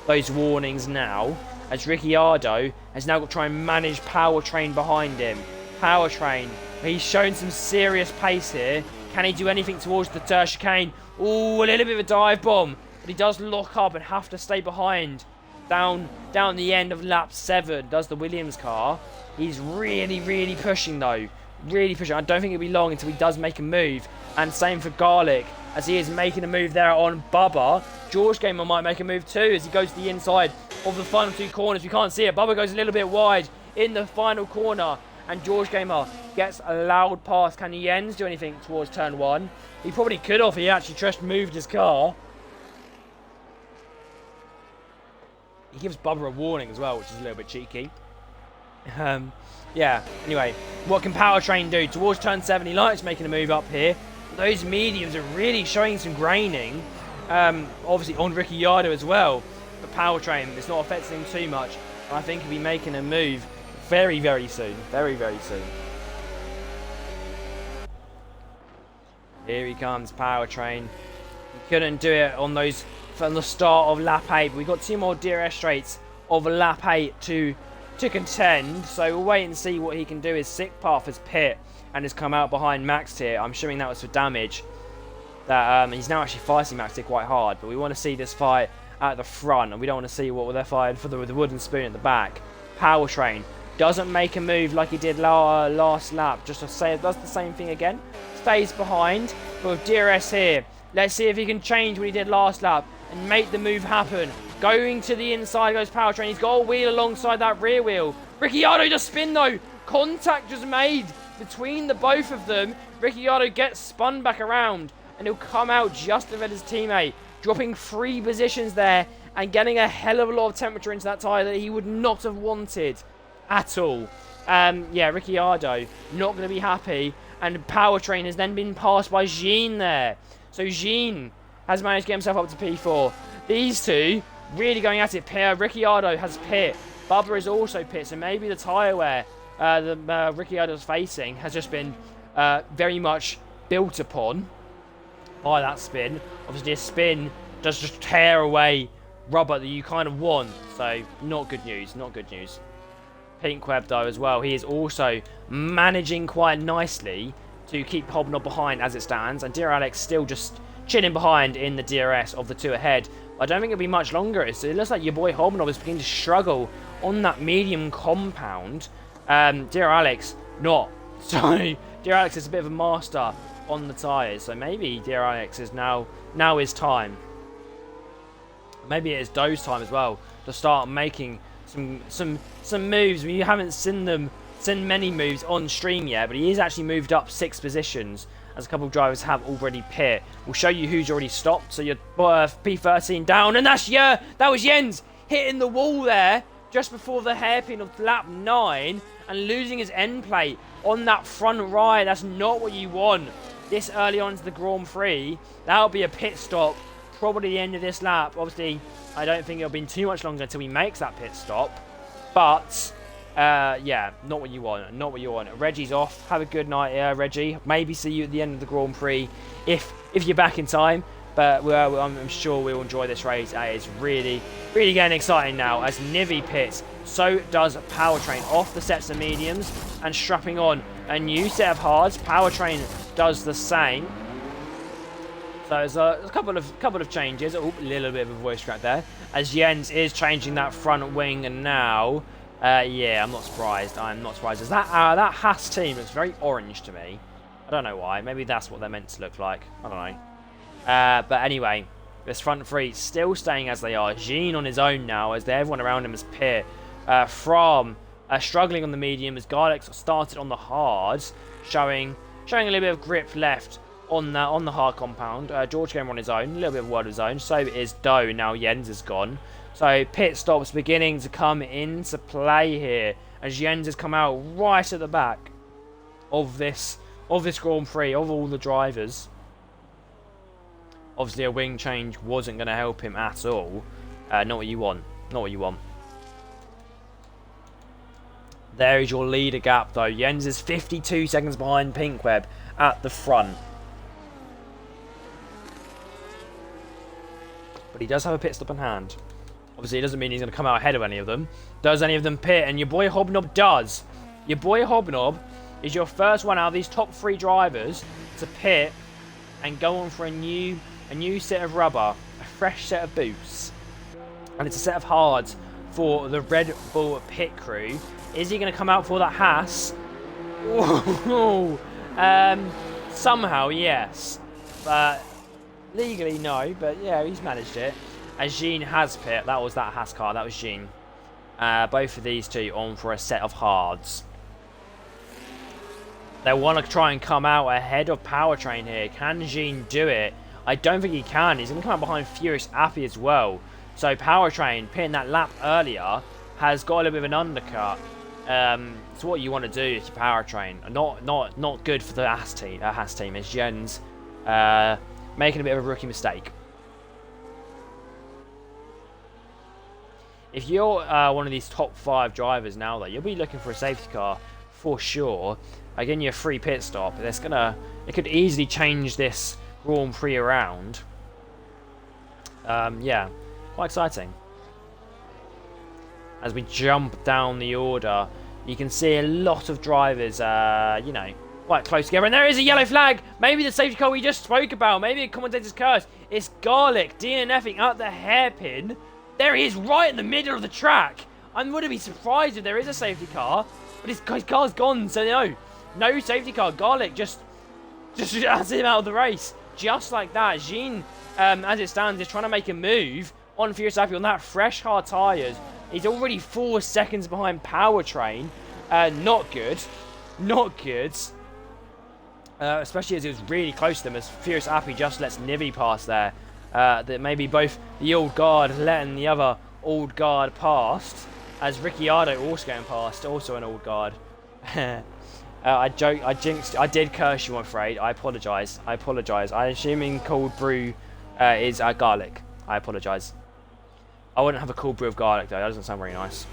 those warnings now. As Ricciardo has now got to try and manage Powertrain behind him. Powertrain, he's shown some serious pace here. Can he do anything towards the chicane? Ooh, a little bit of a dive bomb. But he does lock up and have to stay behind. Down the end of lap 7 does the Williams car. He's really pushing though. Really pushing. I don't think it'll be long until he does make a move. And same for Garlic, as he is making a move there on Bubba. George Gamer might make a move too as he goes to the inside of the final 2 corners. We can't see it. Bubba goes a little bit wide in the final corner. And George Gamer gets a loud pass. Can Jens do anything towards turn 1? He probably could have if he actually just moved his car. He gives Bubba a warning as well, which is a little bit cheeky. Yeah, anyway. What can Powertrain do? Towards turn 7, he likes making a move up here. Those mediums are really showing some graining. Obviously on Ricciardo as well. But Powertrain, it's not affecting him too much. I think he'll be making a move very soon. Very soon. Here he comes, Powertrain. He couldn't do it on those from the start of lap 8. But we've got 2 more DRS straights of lap 8 to contend. So we'll wait and see what he can do. His sick path has pit and has come out behind Max here. I'm assuming that was for damage. That he's now actually fighting Max here quite hard. But we want to see this fight at the front. And we don't want to see what they're fighting for the wooden spoon at the back. Powertrain doesn't make a move like he did last lap. Just to say, does the same thing again. Stays behind. But with DRS here, let's see if he can change what he did last lap and make the move happen. Going to the inside goes Powertrain. He's got a wheel alongside that rear wheel. Ricciardo does spin though. Contact was made between the both of them. Ricciardo gets spun back around and he'll come out just ahead of his teammate, dropping 3 positions there and getting a hell of a lot of temperature into that tyre that he would not have wanted at all. Yeah, Ricciardo not going to be happy, and Powertrain has then been passed by Jean there. So Jean has managed to get himself up to P4. These two really going at it. Ricciardo has pit. Bubba is also pit, so maybe the tyre wear Ricciardo's facing has just been very much built upon by that spin. Obviously, a spin does just tear away rubber that you kind of want, so not good news, not good news. Pinkweb, though, as well, he is also managing quite nicely to keep Hobnob behind as it stands, and Dear Alex still just chilling behind in the DRS of the two ahead. I don't think it'll be much longer. It looks like your boy Hobnob is beginning to struggle on that medium compound. Dear Alex, not. So, Dear Alex is a bit of a master on the tyres, so maybe Dear Alex is now is time. Maybe it is Doe's time as well to start making some moves. We haven't seen many moves on stream yet, but he is actually moved up 6 positions as a couple of drivers have already pit. We'll show you who's already stopped. So your P13 down, and that was Jens hitting the wall there just before the hairpin of lap 9 and losing his end plate on that front right. That's not what you want this early on into the Grand Prix. That'll be a pit stop, probably the end of this lap. Obviously, I don't think it'll be too much longer until he makes that pit stop. But, yeah, not what you want. Not what you want. Reggie's off. Have a good night, Reggie. Maybe see you at the end of the Grand Prix if you're back in time. But I'm sure we'll enjoy this race. It's really, really getting exciting now as Nivi pits. So does Powertrain off the sets of mediums and strapping on a new set of hards. Powertrain does the same. So there's a couple of changes. Oh, a little bit of a voice crack there. As Jens is changing that front wing and now. Yeah, I'm not surprised. I'm not surprised. As that Haas team looks very orange to me. I don't know why. Maybe that's what they're meant to look like. I don't know. But anyway, this front three still staying as they are. Jean on his own now as everyone around him is pit. From struggling on the medium as Garlic started on the hards, showing a little bit of grip left on the hard compound. George came on his own, a little bit of word of his own. So is Doe. Now Jens is gone. So pit stops beginning to come into play here as Jens has come out right at the back of this Grand Prix, of all the drivers. Obviously, a wing change wasn't going to help him at all. Not what you want. Not what you want. There is your leader gap, though. Jens is 52 seconds behind Pinkweb at the front. But he does have a pit stop in hand. Obviously, it doesn't mean he's going to come out ahead of any of them. Does any of them pit? And your boy Hobnob does. Your boy Hobnob is your first one out of these top 3 drivers to pit and go on for a new set of rubber, a fresh set of boots. And it's a set of hards for the Red Bull pit crew. Is he going to come out for that Haas? Somehow, yes. But legally, no. But yeah, he's managed it. As Jean has pit. That was that Haas car. That was Jean. Both of these two on for a set of hards. They want to try and come out ahead of Powertrain here. Can Jean do it? I don't think he can. He's going to come out behind Furious Appy as well. So Powertrain, pitting that lap earlier, has got a little bit of an undercut. It's what you want to do if you're Powertrain. Not good for the Haas team. As Jens making a bit of a rookie mistake. If you're one of these top 5 drivers now, though, you'll be looking for a safety car for sure. Again, your free pit stop. It could easily change this Grand Prix around. Yeah, quite exciting. As we jump down the order, you can see a lot of drivers, quite close together. And there is a yellow flag. Maybe the safety car we just spoke about. Maybe a commentator's curse. It's Garlic DNFing at the hairpin. There he is, right in the middle of the track. I wouldn't be surprised if there is a safety car, but his car's gone. So no safety car. Garlic just has him out of the race, just like that. Jean, as it stands, is trying to make a move on Furious Happy on that fresh hard tyres. He's already 4 seconds behind Powertrain. Not good. Not good. Especially as it was really close to them, as Furious Happy just lets Nivy pass there. That maybe both the old guard letting the other old guard past, as Ricciardo also going past, also an old guard. I joke, I jinxed, I did curse you, I'm afraid. I apologise. I apologise. I'm assuming cold brew is garlic. I apologise. I wouldn't have a cold brew of garlic though. That doesn't sound very nice.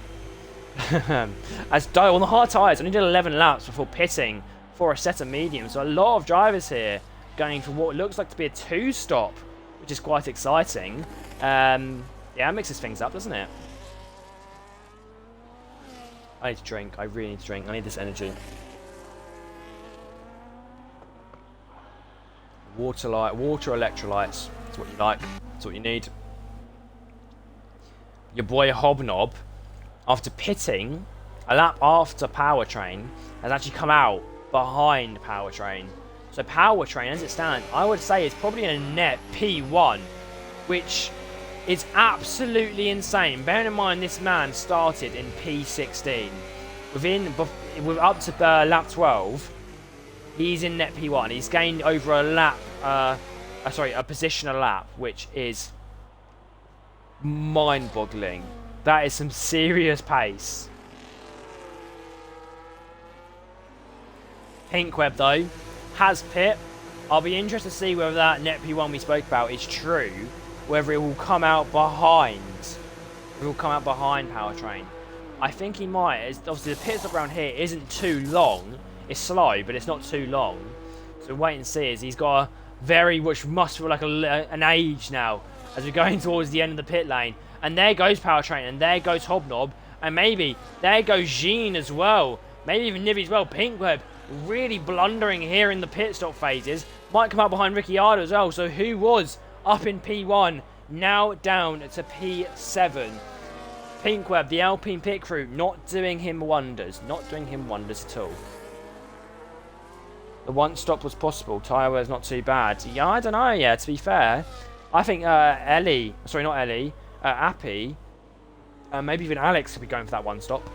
As Doe on the hard tyres, only did 11 laps before pitting for a set of mediums. So a lot of drivers here going for what looks like to be a 2-stop, which is quite exciting. Yeah, it mixes things up, doesn't it? I need to drink. I really need to drink. I need this energy. Water electrolytes. That's what you like. That's what you need. Your boy Hobnob, after pitting a lap after Powertrain, has actually come out behind Powertrain. So Powertrain, as it stands, I would say is probably in a net P1, which is absolutely insane. Bearing in mind this man started in P16. With up to lap 12, he's in net P1. He's gained over a lap, a position a lap, which is mind-boggling. That is some serious pace. Pinkweb though has pit. I'll be interested to see whether that net P1 we spoke about is true, whether it will come out behind. It will come out behind Powertrain. I think he might. Obviously the pit stop around here isn't too long. It's slow, but it's not too long. So wait and see, as he's got a very, which must feel like an age now, as we're going towards the end of the pit lane. And there goes Powertrain, and there goes Hobnob, and maybe there goes Jean as well. Maybe even Nivy as well. Pinkweb really blundering here in the pit stop phases. Might come out behind Ricciardo as well. So who was up in P1, now down to P7. Pinkweb, the Alpine pit crew, not doing him wonders. Not doing him wonders at all. The one stop was possible. Tyre wear's not too bad. Yeah, I don't know. Yeah, to be fair, I think Ellie, sorry, not Ellie, Appy, maybe even Alex could be going for that one stop.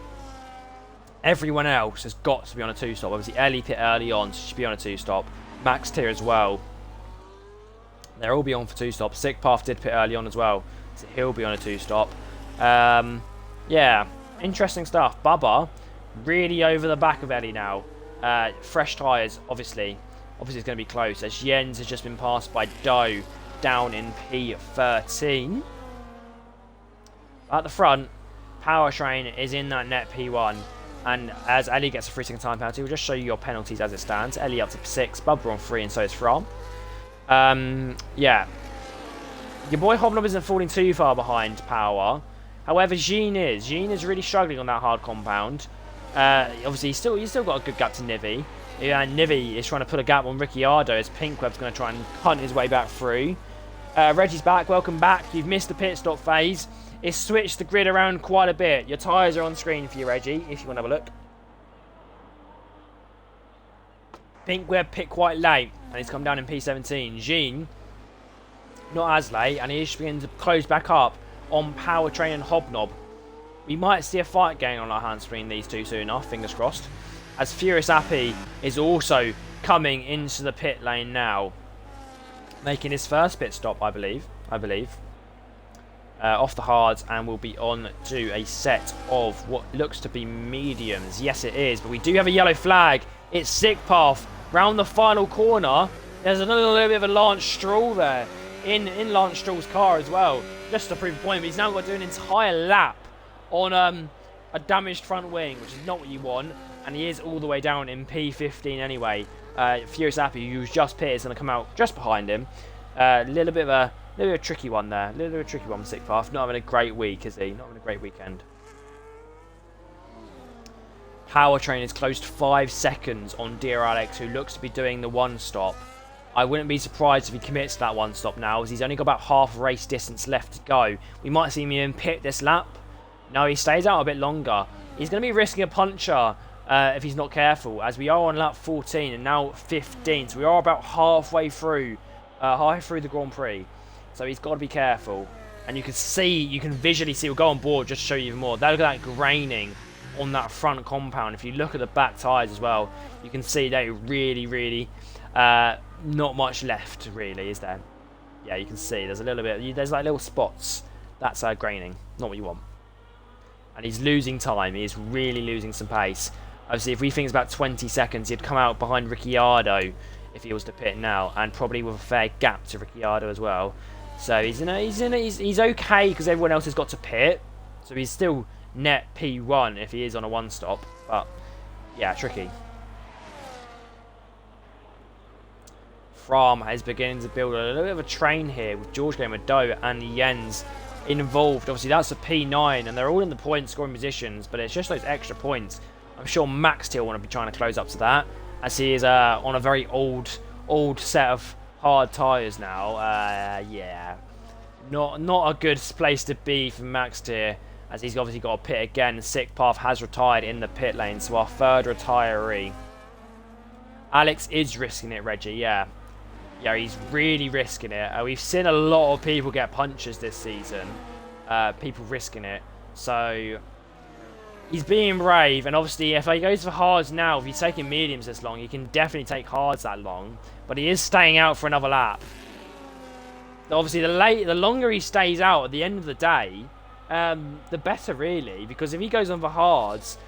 Everyone else has got to be on a 2-stop. Obviously, Ellie pit early on, so she should be on a 2-stop. Max Tier as well. They'll all be on for 2-stops. Sickpath did pit early on as well, so he'll be on a 2-stop. Yeah, interesting stuff. Bubba really over the back of Ellie now. Fresh tyres, obviously it's going to be close, as Jens has just been passed by Doe down in P13. At the front, Powertrain is in that net P1, and as Ellie gets a 3-second time penalty, we'll just show you your penalties as it stands. Ellie up to 6, Bubba on 3, and so is From. Yeah, your boy Hobnob isn't falling too far behind Power. However, Jean is really struggling on that hard compound. Obviously, he's still got a good gap to Nivy. Yeah, and Nivy is trying to put a gap on Ricciardo, as Pinkweb's going to try and hunt his way back through. Reggie's back. Welcome back. You've missed the pit stop phase. It's switched the grid around quite a bit. Your tyres are on screen for you, Reggie, if you want to have a look. Pinkweb pit quite late, and he's come down in P17. Jean, not as late, and he's beginning to close back up on Powertrain and Hobnob. We might see a fight going on our hands between these two soon enough, fingers crossed. As Furious Happy is also coming into the pit lane now, making his first pit stop, I believe. Off the hards, and will be on to a set of what looks to be mediums. Yes, it is, but we do have a yellow flag. It's Sickpath round the final corner. There's another little bit of a Lance Stroll there in Lance Stroll's car as well, just to prove a point. But he's now got to do an entire lap on a damaged front wing, which is not what you want, and he is all the way down in P15 anyway. Furious Happy, who's just pitted, is going to come out just behind him. A little bit of a tricky one there. A little bit of a tricky one, Sickpath. Not having a great week, is he? Not having a great weekend. Powertrain is close to 5 seconds on Dear Alex, who looks to be doing the one stop. I wouldn't be surprised if he commits to that one stop now, as he's only got about half race distance left to go. We might see him in pit this lap. No, he stays out a bit longer. He's going to be risking a puncher if he's not careful, as we are on lap 14 and now 15. So we are about halfway through the Grand Prix. So he's got to be careful. And you can visually see, we'll go on board just to show you even more. Look at that graining on that front compound. If you look at the back tyres as well, you can see they really, not much left really, is there? Yeah, you can see there's a little bit, there's like little spots. That's graining, not what you want. And he's losing time, he is really losing some pace. Obviously, if we think it's about 20 seconds, he'd come out behind Ricciardo if he was to pit now, and probably with a fair gap to Ricciardo as well. So he's okay because everyone else has got to pit. So he's still net P1 if he is on a one stop. But yeah, tricky. Fram is beginning to build a little bit of a train here with George Gamadot and Jens involved. Obviously that's a P9 and they're all in the point scoring positions, but it's just those extra points. I'm sure Max Till want to be trying to close up to that, as he is on a very old set of hard tyres now. Yeah, not a good place to be for Max here, as he's obviously got a pit again. Sick Path has retired in the pit lane, so our third retiree. Alex is risking it, Reggie. Yeah, he's really risking it. We've seen a lot of people get punches this season, people risking it. So he's being brave, and obviously if he goes for hards now, if he's taking mediums this long, he can definitely take hards that long. But he is staying out for another lap. Obviously, the longer he stays out at the end of the day, the better, really. Because if he goes on for hards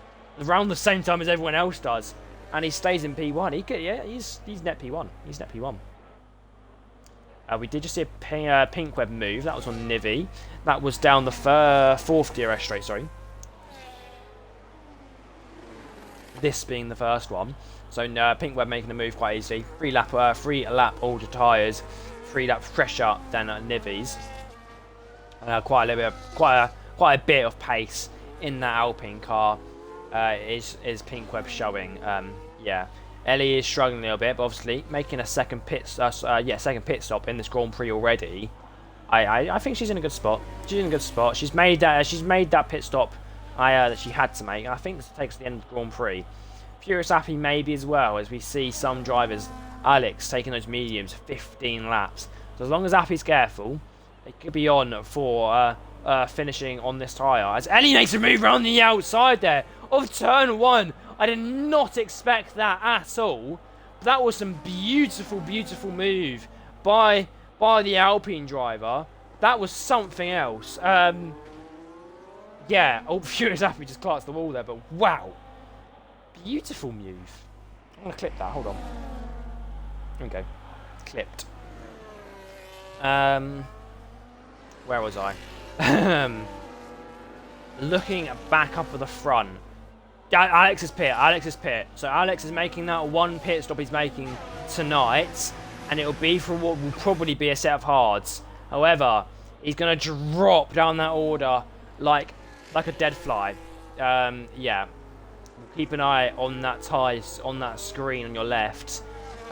around the same time as everyone else does, and he stays in P1, he's net P1. He's net P1. We did just see a pink web move. That was on Nivi. That was down the fourth DRS straight. Sorry. This being the first one. So pink web making the move quite easily. Free lap older tyres, 3 lap fresher than Nivi's. Quite a bit of pace in that Alpine car is pink web showing. Yeah, Ellie is struggling a little bit, but obviously making a second pit stop in this Grand Prix already. I think she's in a good spot. She's made that pit stop that she had to make. I think this takes the end of the Grand Prix. Furious Appy maybe as well, as we see some drivers, Alex taking those mediums 15 laps. So as long as Appy's careful, it could be on for finishing on this tyre. As Ellie makes a move around the outside there of turn 1. I did not expect that at all. That was some beautiful move by the Alpine driver. That was something else. Yeah, Furious Appy just classed the wall there, but wow. Beautiful move. I'm going to clip that, hold on. There we go. Clipped. Where was I? Looking back up at the front. Alex's pit. So Alex is making that one pit stop he's making tonight, and it'll be for what will probably be a set of hards. However, he's going to drop down that order like a dead fly. Yeah. Keep an eye on that ties on that screen on your left.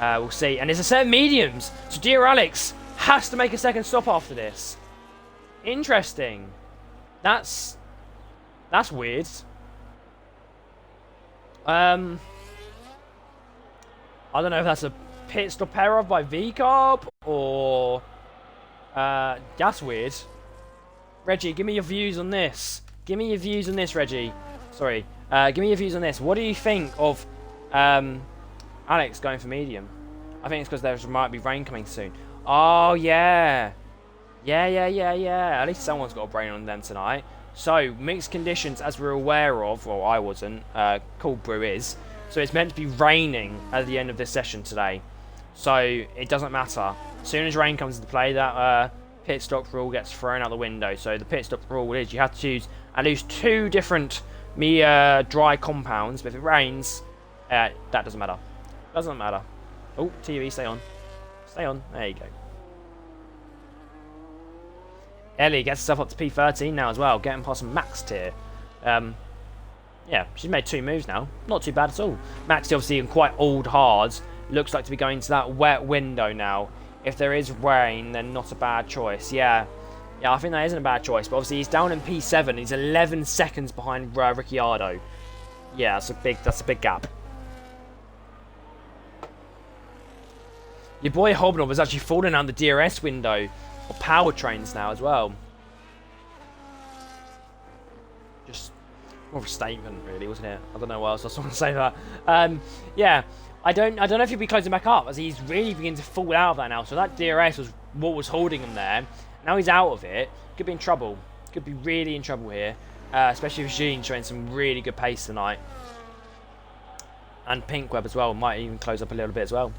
We'll see. And there's a set of mediums. So dear Alex has to make a second stop after this. Interesting. That's weird. I don't know if that's a pit stop error by VCarb or that's weird. Reggie, give me your views on this. Reggie. Sorry. Give me your views on this. What do you think of Alex going for medium? I think it's because there might be rain coming soon. Oh, yeah. Yeah. At least someone's got a brain on them tonight. So, mixed conditions, as we're aware of, well, I wasn't, Cold Brew is. So, it's meant to be raining at the end of this session today. So, it doesn't matter. As soon as rain comes into play, that pit stop rule gets thrown out the window. So, the pit stop rule is you have to choose at least 2 different dry compounds, but if it rains, that doesn't matter. Oh, TV, stay on. There you go. Ellie gets herself up to P13 now as well, getting past Max tier. Yeah, she's made 2 moves now. Not too bad at all. Max obviously in quite old hards. Looks like to be going to that wet window now. If there is rain, then not a bad choice. Yeah, I think that isn't a bad choice. But obviously he's down in P7. He's 11 seconds behind Ricciardo. Yeah, that's a big gap. Your boy Hobnob has actually fallen out the DRS window of powertrains now as well. More of a statement, really, wasn't it? I don't know why else I was going to say that. Yeah, I don't know if he'll be closing back up, as he's really beginning to fall out of that now. So that DRS was what was holding him there. Now he's out of it. Could be in trouble. Could be really in trouble here, especially with Jean showing some really good pace tonight. And Pinkweb as well, might even close up a little bit as well.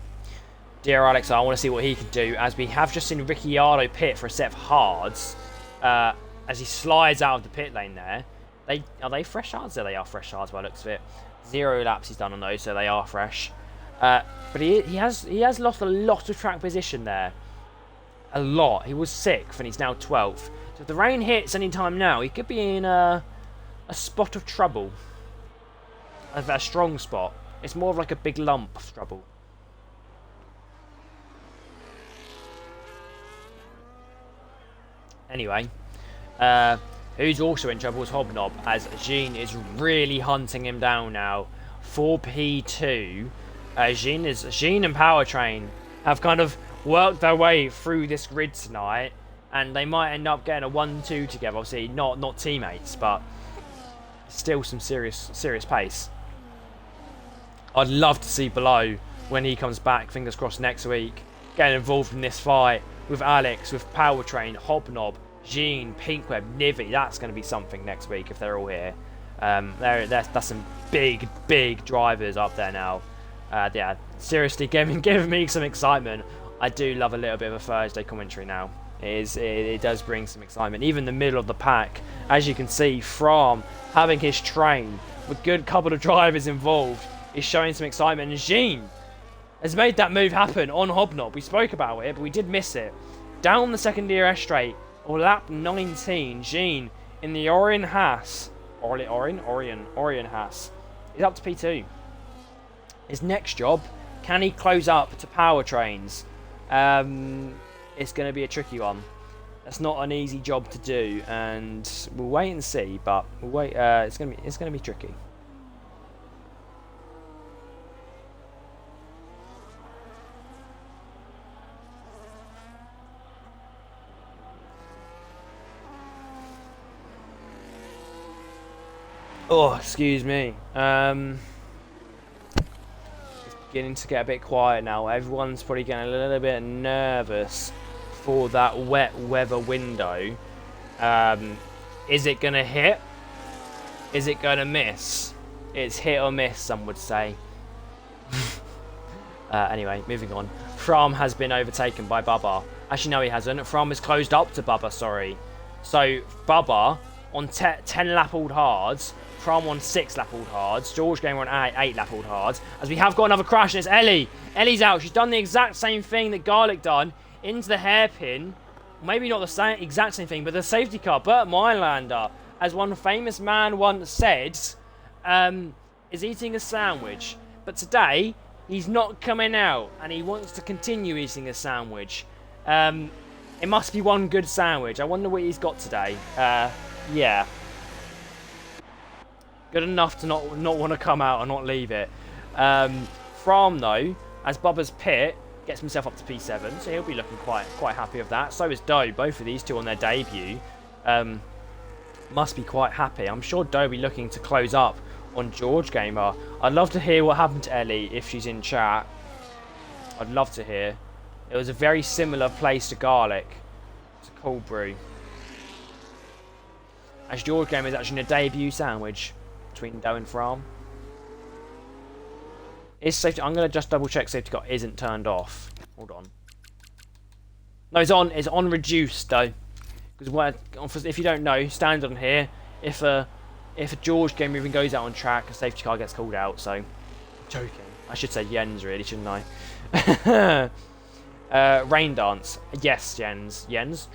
Dear Alex, I want to see what he can do, as we have just seen Ricciardo pit for a set of hards, as he slides out of the pit lane there. Are they fresh hards? Yeah, they are fresh hards by the looks of it. 0 laps he's done on those, so they are fresh. But he has lost a lot of track position there. A lot. He was 6th and he's now 12th. So if the rain hits any time now, he could be in a spot of trouble. A strong spot. It's more of like a big lump of trouble. Anyway, who's also in trouble is Hobnob, as Jean is really hunting him down now. 4P2. Jean and Powertrain have kind of worked their way through this grid tonight, and they might end up getting a 1-2 together. Obviously, not teammates, but still some serious pace. I'd love to see Below when he comes back, fingers crossed next week, getting involved in this fight with Alex, with Powertrain, Hobnob, Jean, Pinkweb, Nivy. That's going to be something next week if they're all here. That's some big drivers up there now. Yeah, seriously, giving me some excitement. I do love a little bit of a Thursday commentary now. It does bring some excitement. Even the middle of the pack, as you can see, from having his train with a good couple of drivers involved, is showing some excitement. And Jean has made that move happen on Hobnob. We spoke about it, but we did miss it. Down the second DRS straight, or lap 19, Jean in the Orion Haas. Orion Haas is up to P2. His next job, can he close up to Powertrains? It's going to be a tricky one. That's not an easy job to do, and we'll wait and see. But we'll wait. It's going to be tricky. Oh, excuse me. It's beginning to get a bit quiet now. Everyone's probably getting a little bit nervous for that wet weather window. Is it going to hit? Is it going to miss? It's hit or miss, some would say. Anyway, moving on. Fromm has been overtaken by Bubba. Actually, no, he hasn't. Fromm is closed up to Bubba, sorry. So, Bubba on 10 lap old hards. Fromm on 6 lap old hards. George Gamer on 8 lap old hards. As we have got another crash, and it's Ellie. Ellie's out. She's done the exact same thing that Garlic done into the hairpin. Maybe not the exact same thing, but the safety car. Bert Meilander, as one famous man once said, is eating a sandwich. But today, he's not coming out, and he wants to continue eating a sandwich. It must be one good sandwich. I wonder what he's got today. Yeah. Good enough to not want to come out and not leave it. Fromm, though, as Bubba's pit, gets himself up to P7, so he'll be looking quite happy with that. So is Doe. Both of these two on their debut must be quite happy. I'm sure Doe will be looking to close up on George Gamer. I'd love to hear what happened to Ellie if she's in chat. I'd love to hear. It was a very similar place to Garlic. It's a cold brew. As George Gamer is actually in a debut sandwich between Doe and Fromm. Is safety? I'm going to just double check safety car isn't turned off. Hold on. No, it's on. It's on reduced though. Because if you don't know, standard on here, if a George Gamer even goes out on track, a safety car gets called out. So, joking. I should say Jens really, shouldn't I? Rain dance. Yes, Jens,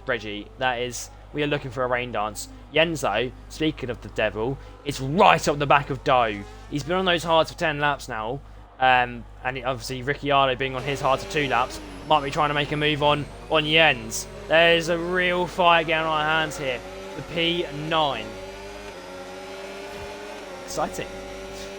Reggie. That is. We are looking for a rain dance. Jens, though, speaking of the devil, it's right up the back of Doe. He's been on those hards for 10 laps now. And obviously Ricciardo being on his hards for 2 laps might be trying to make a move on Jens. There's a real fight going on our hands here. The P9. Exciting.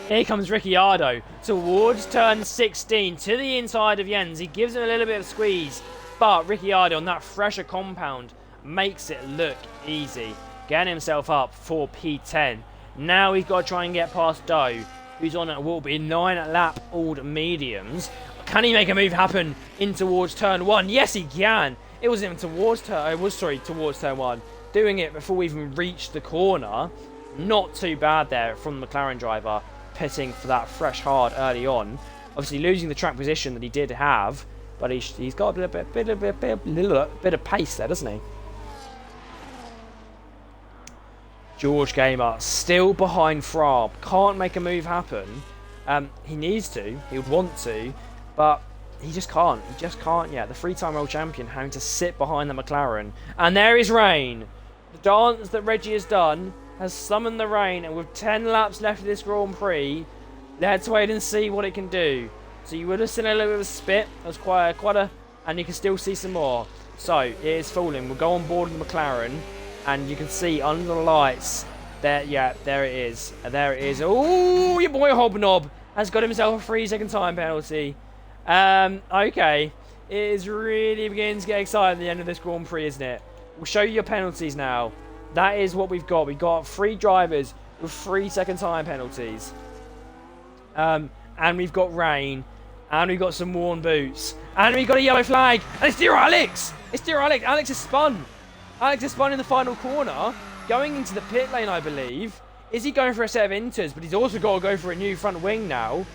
Here comes Ricciardo towards turn 16 to the inside of Jens. He gives him a little bit of squeeze, but Ricciardo on that fresher compound makes it look easy. Getting himself up for P10. Now he's got to try and get past Doe, who's on at what will be 9 lap old mediums. Can he make a move happen in towards turn 1? Yes, he can. It wasn't even towards turn 1. Doing it before we even reached the corner. Not too bad there from the McLaren driver, pitting for that fresh hard early on. Obviously losing the track position that he did have, but he's got a bit of pace there, doesn't he? George Gamer still behind Frab. Can't make a move happen. He needs to. He would want to, but he just can't. He just can't yet. The 3-time world champion having to sit behind the McLaren. And there is rain. The dance that Reggie has done has summoned the rain, and with 10 laps left of this Grand Prix, let's wait and see what it can do. So you would have seen a little bit of a spit. That was quite a, and you can still see some more. So it is falling. We'll go on board with the McLaren, and you can see under the lights there. Yeah, there it is. There it is. Oh, your boy Hobnob has got himself a 3-second time penalty. Okay, it is really beginning to get exciting at the end of this Grand Prix, isn't it? We'll show you your penalties now. That is what we've got. We've got 3 drivers with 3-second time penalties. And we've got rain. And we've got some worn boots. And we've got a yellow flag. And it's dear Alex. It's dear Alex. Alex has spun. Alex has spun in the final corner. Going into the pit lane, I believe. Is he going for a set of inters? But he's also got to go for a new front wing now.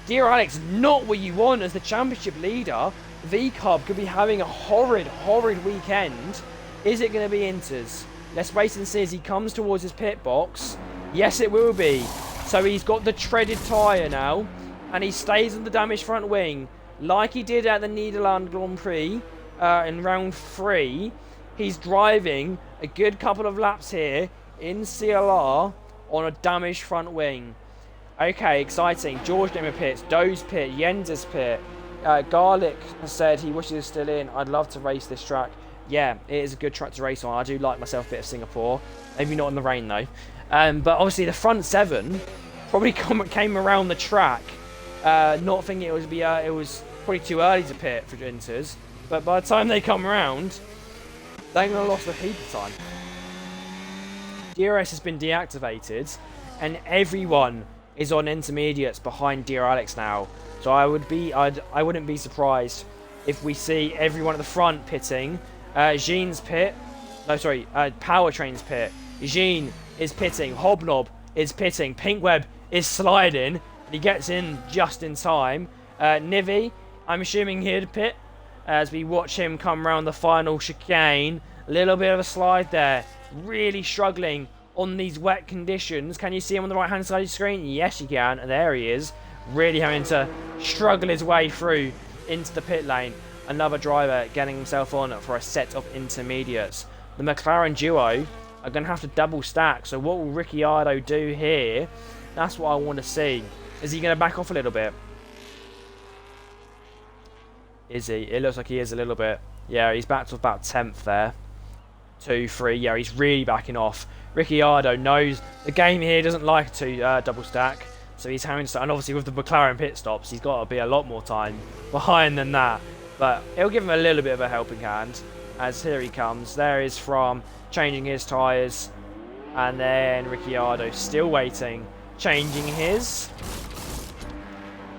Dear Alex, not what you want as the championship leader. V-Cub could be having a horrid weekend. Is it going to be inters? Let's wait and see as he comes towards his pit box. Yes, it will be. So he's got the treaded tyre now. And he stays on the damaged front wing. Like he did at the Nederland Grand Prix in round 3. He's driving a good couple of laps here in CLR on a damaged front wing. Okay, exciting. George Gamer pits. Doe's pit. Jens's pit. Garlic has said he wishes he was still in. I'd love to race this track. Yeah, it is a good track to race on. I do like myself a bit of Singapore. Maybe not in the rain though. But obviously the front 7 probably came around the track, not thinking it was probably too early to pit for inters. But by the time they come around, they're going to lost a heap of time. DRS has been deactivated, and everyone is on intermediates behind Dear Alex now. So I wouldn't be surprised if we see everyone at the front pitting. Jean's pit. No, sorry. Powertrain's pit. Jean is pitting. Hobnob is pitting. Pinkweb is sliding. He gets in just in time. Nivi, I'm assuming here to pit as we watch him come around the final chicane. A little bit of a slide there. Really struggling on these wet conditions. Can you see him on the right hand side of the screen? Yes, you can. And there he is. Really having to struggle his way through into the pit lane. Another driver getting himself on for a set of intermediates. The McLaren duo are going to have to double stack. So what will Ricciardo do here? That's what I want to see. Is he going to back off a little bit? Is he? It looks like he is a little bit. Yeah, he's back to about 10th there. 2, 3. Yeah, he's really backing off. Ricciardo knows the game here doesn't like to double stack. So he's having to, and obviously with the McLaren pit stops, he's got to be a lot more time behind than that. But it'll give him a little bit of a helping hand as here he comes. There is from changing his tyres. And then Ricciardo still waiting, changing his.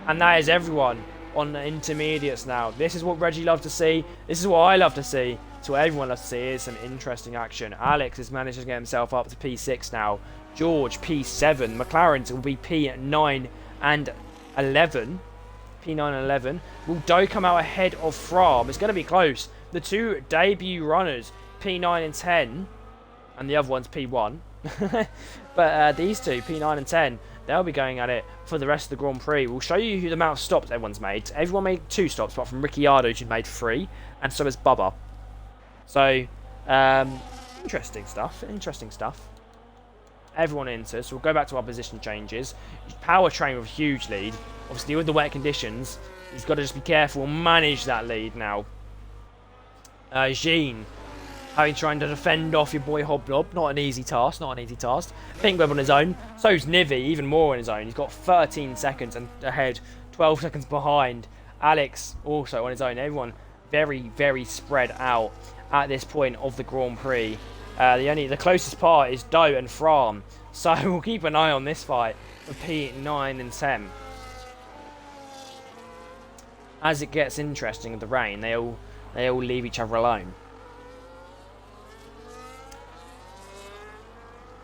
And that is everyone on the intermediates now. This is what Reggie loved to see. This is what I love to see. It's what everyone loves to see. Is some interesting action. Alex has managed to get himself up to P6 now. George, P7. McLaren will be P9 and 11. P9 and 11. Will Doe come out ahead of Fram? It's going to be close. The 2 debut runners, P9 and 10. And the other one's P1. But these 2, P9 and 10, they'll be going at it for the rest of the Grand Prix. We'll show you who the amount of stops everyone's made. Everyone made 2 stops, apart from Ricciardo, who made 3. And so has Bubba. So, interesting stuff. Interesting stuff. Everyone enters. So we'll go back to our position changes. Powertrain with a huge lead. Obviously, with the wet conditions, he's got to just be careful and manage that lead now. Jean, having trying to defend off your boy Hobnob. Not an easy task. Not an easy task. Pinkweb on his own. So's Nivi, even more on his own. He's got 13 seconds and ahead, 12 seconds behind. Alex also on his own. Everyone very, very spread out at this point of the Grand Prix. The closest part is Doe and Fram. So we'll keep an eye on this fight for P9 and 10. As it gets interesting with the rain, they all leave each other alone.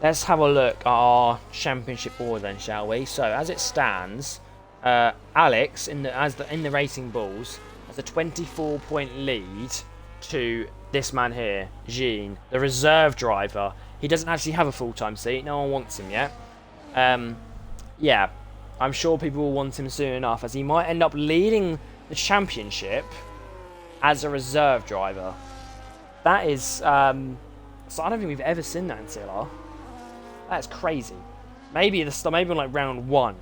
Let's have a look at our championship order then, shall we? So as it stands, Alex in the Racing Bulls has a 24-point lead to this man here, Jean, the reserve driver. He doesn't actually have a full-time seat. No one wants him yet. Yeah, I'm sure people will want him soon enough, as he might end up leading the championship as a reserve driver. That is, so I don't think we've ever seen that in CLR. That's crazy. Maybe on like round 1,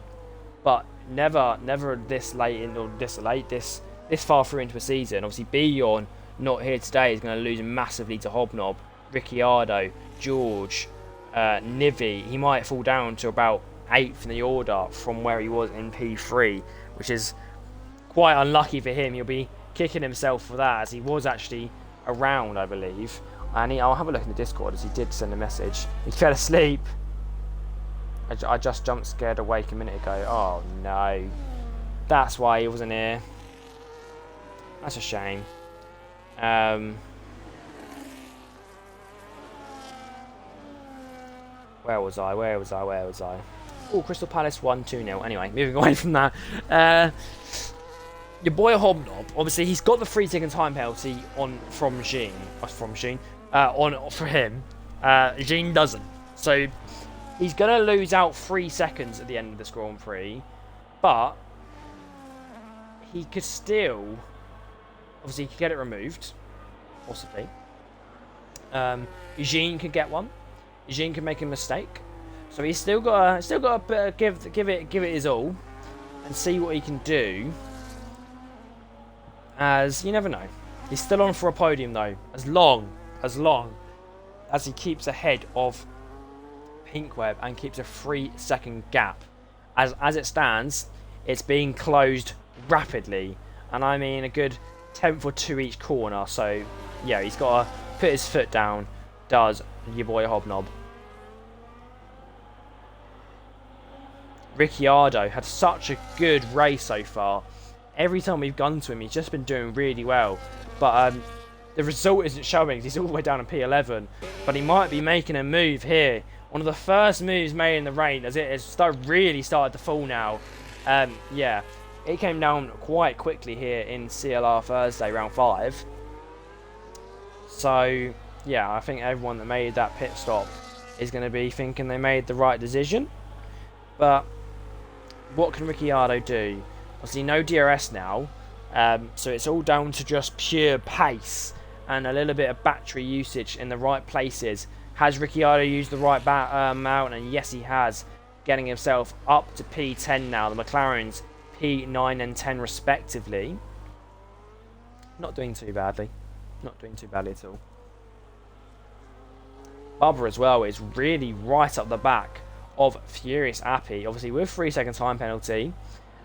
but never this late in, or this far through into a season. Obviously, Bjorn not here today is going to lose massively to Hobnob, Ricciardo, George, Nivi. He might fall down to about 8th in the order from where he was in P3, which is quite unlucky for him. He'll be kicking himself for that, as he was actually around, I believe. And I'll have a look in the Discord, as he did send a message. He fell asleep. I just jumped scared awake a minute ago. Oh no. That's why he wasn't here. That's a shame. Where was I? Oh, Crystal Palace won 2-0. Anyway, moving away from that. Your boy Hobnob, obviously he's got the 3-second time penalty for him. Jean doesn't. So he's going to lose out 3 seconds at the end of this Grand Prix. But he could still, obviously he could get it removed, possibly. Jean could get one. Jean could make a mistake. So he's still got to give it his all and see what he can do. As you never know. He's still on for a podium though, as long as he keeps ahead of Pinkweb and keeps a 3-second gap. As it stands, it's being closed rapidly, and I mean a good 10th or 2 each corner. So yeah, he's got to put his foot down. Does your boy Hobnob. Ricciardo had such a good race so far. Every time we've gone to him, he's just been doing really well. But the result isn't showing. He's all the way down in P11. But he might be making a move here. One of the first moves made in the rain, as it has really started to fall now. Yeah, it came down quite quickly here in CLR Thursday, round 5. So, yeah, I think everyone that made that pit stop is going to be thinking they made the right decision. But what can Ricciardo do? Obviously no DRS now, so it's all down to just pure pace and a little bit of battery usage in the right places. Has Ricciardo used the right amount? And yes, he has, getting himself up to P10 now. The McLarens P9 and 10 respectively. Not doing too badly. Not doing too badly at all. Bubba as well is really right up the back of Furious Appy, obviously with 3-second time penalty.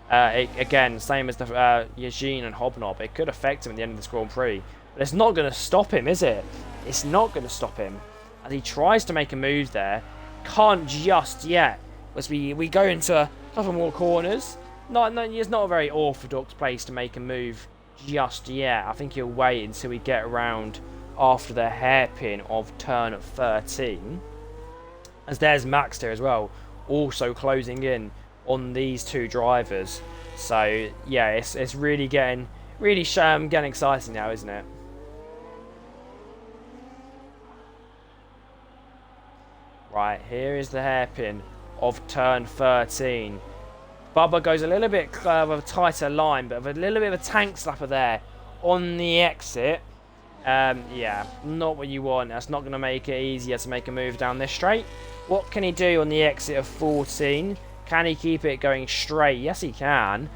Again, same as the Eugene and Hobnob, it could affect him at the end of this Grand Prix. But it's not going to stop him, is it? It's not going to stop him. As he tries to make a move there. Can't just yet. As we go into a couple more corners. It's not a very orthodox place to make a move just yet. I think he'll wait until we get around after the hairpin of turn 13. As there's Max there as well, also closing in on these two drivers. So yeah, it's really getting exciting now, isn't it? Right, here is the hairpin of turn 13. Bubba goes a little bit of a tighter line, but with a little bit of a tank slapper there on the exit. Yeah, not what you want. That's not going to make it easier to make a move down this straight. What can he do on the exit of 14? Can he keep it going straight? Yes, he can.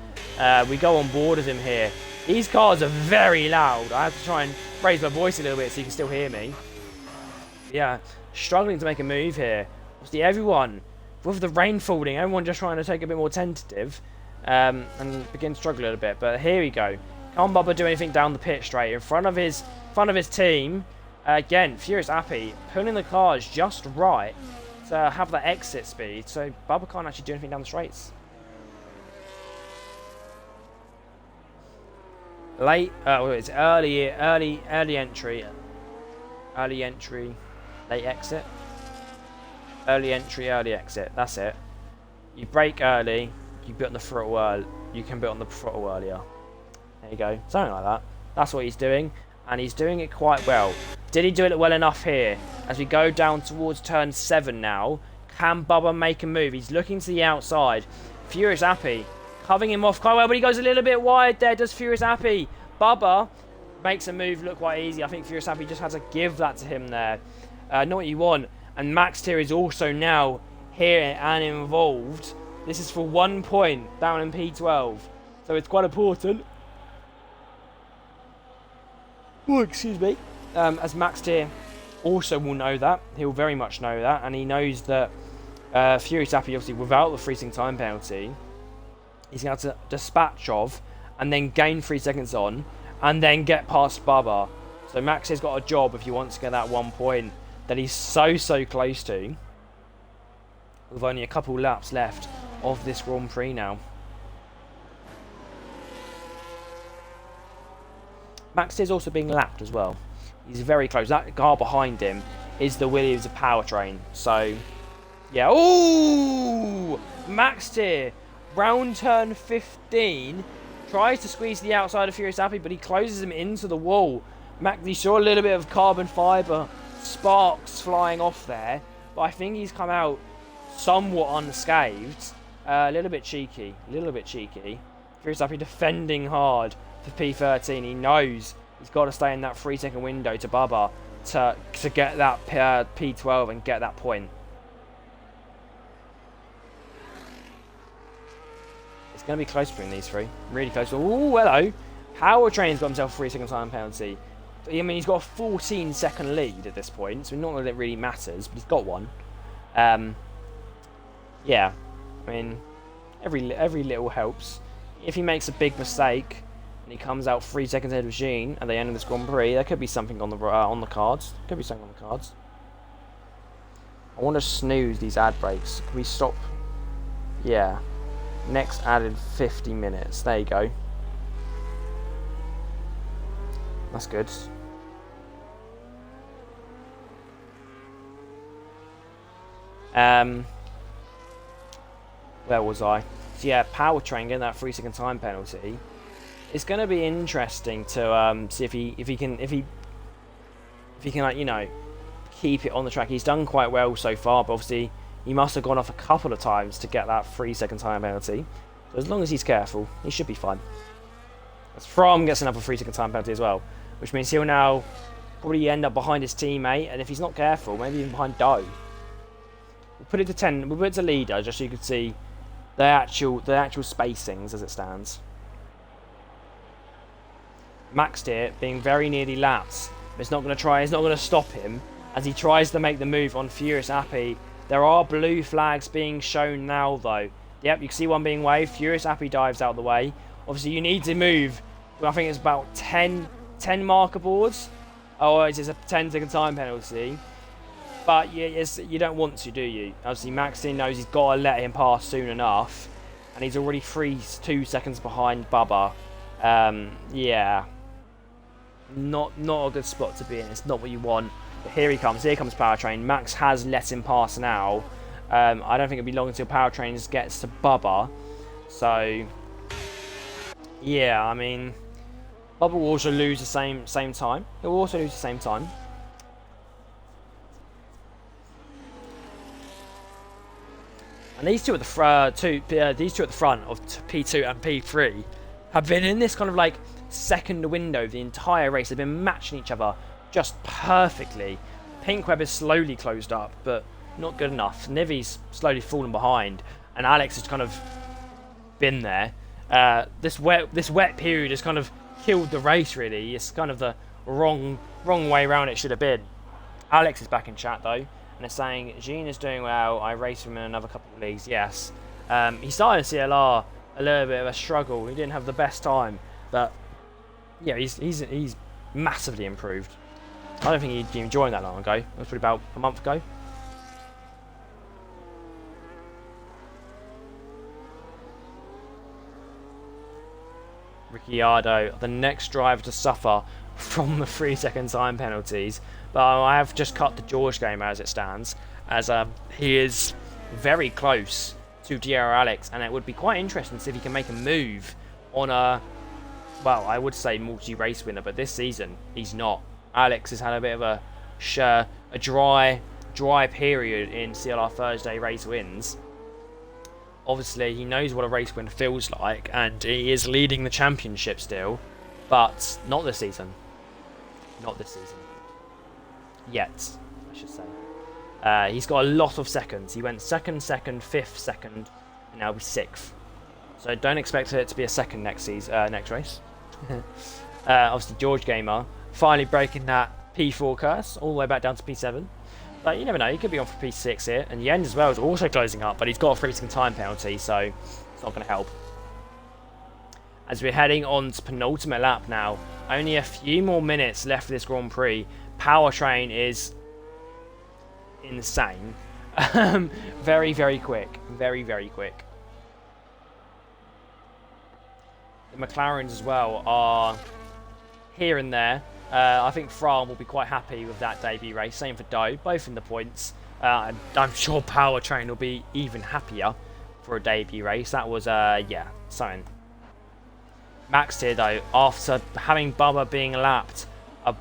We go on board with him here. These cars are very loud. I have to try and raise my voice a little bit so you can still hear me. Yeah, struggling to make a move here. Obviously, everyone, with the rain falling, everyone just trying to take a bit more tentative and begin to struggle a little bit. But here we go. Can't Bubba do anything down the pit straight in front of his team. Again, Furious Appy pulling the cars just right to have that exit speed, so Bubba can't actually do anything down the straights. Late, it's early entry, late exit, early entry, early exit. That's it. You brake early, you put on the throttle early. You can put on the throttle earlier. There you go, something like that. That's what he's doing, and he's doing it quite well. Did he do it well enough here? As we go down towards turn 7 now, can Bubba make a move? He's looking to the outside. Furious Happy covering him off quite well, but he goes a little bit wide there. Does Furious Happy? Bubba makes a move look quite easy. I think Furious Happy just had to give that to him there. Not what you want. And Max Tier is also now here and involved. This is for 1 point down in P12. So it's quite important. Oh, excuse me. As Max Tier also will know that. He'll very much know that. And he knows that Furious Happy, obviously, without the freezing time penalty, he's going to have to dispatch of and then gain 3 seconds on and then get past Bubba. So Max has got a job if he wants to get that 1 point that he's so close to. With only a couple laps left of this Grand Prix now. Max is also being lapped as well. He's very close. That car behind him is the Williams of Powertrain. So, yeah. Ooh! Max Tier, round turn 15, tries to squeeze the outside of Furious Happy, but he closes him into the wall. Max, he saw a little bit of carbon fibre sparks flying off there, but I think he's come out somewhat unscathed. A little bit cheeky. Furious Happy defending hard for P13. He knows he's got to stay in that 3 second window to Bubba to get that P12 and get that point. It's going to be close between these three. Really close. Ooh, hello. Powertrain's got himself a 3 second time penalty. I mean, he's got a 14 second lead at this point, so not that it really matters, but he's got one. Yeah, I mean, every little helps. If he makes a big mistake and he comes out 3 seconds ahead of Jean at the end of this Grand Prix, there could be something on the cards. Could be something on the cards. I want to snooze these ad breaks. Can we stop? Yeah. Next added 50 minutes. There you go. That's good. Where was I? So yeah, Powertrain getting that 3 second time penalty. It's going to be interesting to see if he can like, you know, keep it on the track. He's done quite well so far, but obviously he must have gone off a couple of times to get that 3 second time penalty. So as long as he's careful, he should be fine. As Fromm gets another 3 second time penalty as well, which means he'll now probably end up behind his teammate, and if he's not careful, maybe even behind Doe. We'll put it to 10. We'll put it to leader, just so you can see the actual spacings as it stands. Max here being very nearly lapped. But it's not going to try. It's not going to stop him as he tries to make the move on Furious Happy. There are blue flags being shown now, though. Yep, you can see one being waved. Furious Happy dives out of the way. Obviously, you need to move. I think it's about 10 marker boards. Oh, it's a 10-second time penalty. But you don't want to, do you? Obviously, Maxine knows he's got to let him pass soon enough. And he's already 2 seconds behind Bubba. Yeah. Not a good spot to be in. It's not what you want. But here he comes. Here comes Powertrain. Max has let him pass now. I don't think it'll be long until Powertrain gets to Bubba. So, yeah, I mean, Bubba will also lose the same time. He'll also lose the same time. And these two at the front of P2 and P3 have been in this kind of like second window the entire race. They've been matching each other just perfectly. Pink Web is slowly closed up, but not good enough. Nivi's slowly fallen behind, and Alex has kind of been there. This wet period has kind of killed the race. Really, it's kind of the wrong way around it should have been. Alex is back in chat though, and they're saying Jean is doing well. I raced him in another couple of leagues. Yes, he started in CLR a little bit of a struggle. He didn't have the best time, but yeah, he's massively improved. I don't think he'd been joined that long ago. It was probably about a month ago. Ricciardo, the next driver to suffer from the 3-second time penalties. But I have just cut the George game as it stands, as he is very close to DR Alex, and it would be quite interesting to see if he can make a move on a, well, I would say multi-race winner, but this season he's not. Alex has had a bit of a dry period in CLR Thursday race wins. Obviously, he knows what a race win feels like, and he is leading the championship still, but not this season. Not this season. Yet, I should say. He's got a lot of seconds. He went second, fifth, second, and now he's sixth. So don't expect it to be a second next race. Obviously, George Gamer finally breaking that P4 curse all the way back down to P7. But you never know, he could be on for P6 here. And Jens as well is also closing up, but he's got a 3-second time penalty, so it's not going to help. As we're heading on to penultimate lap now, only a few more minutes left for this Grand Prix. Powertrain is insane. Very, very quick. Very, very quick. The McLarens as well are here and there. I think Fram will be quite happy with that debut race. Same for Doe, both in the points. I'm sure Powertrain will be even happier for a debut race. That was, yeah, something. Max here, though, after having Bubba being lapped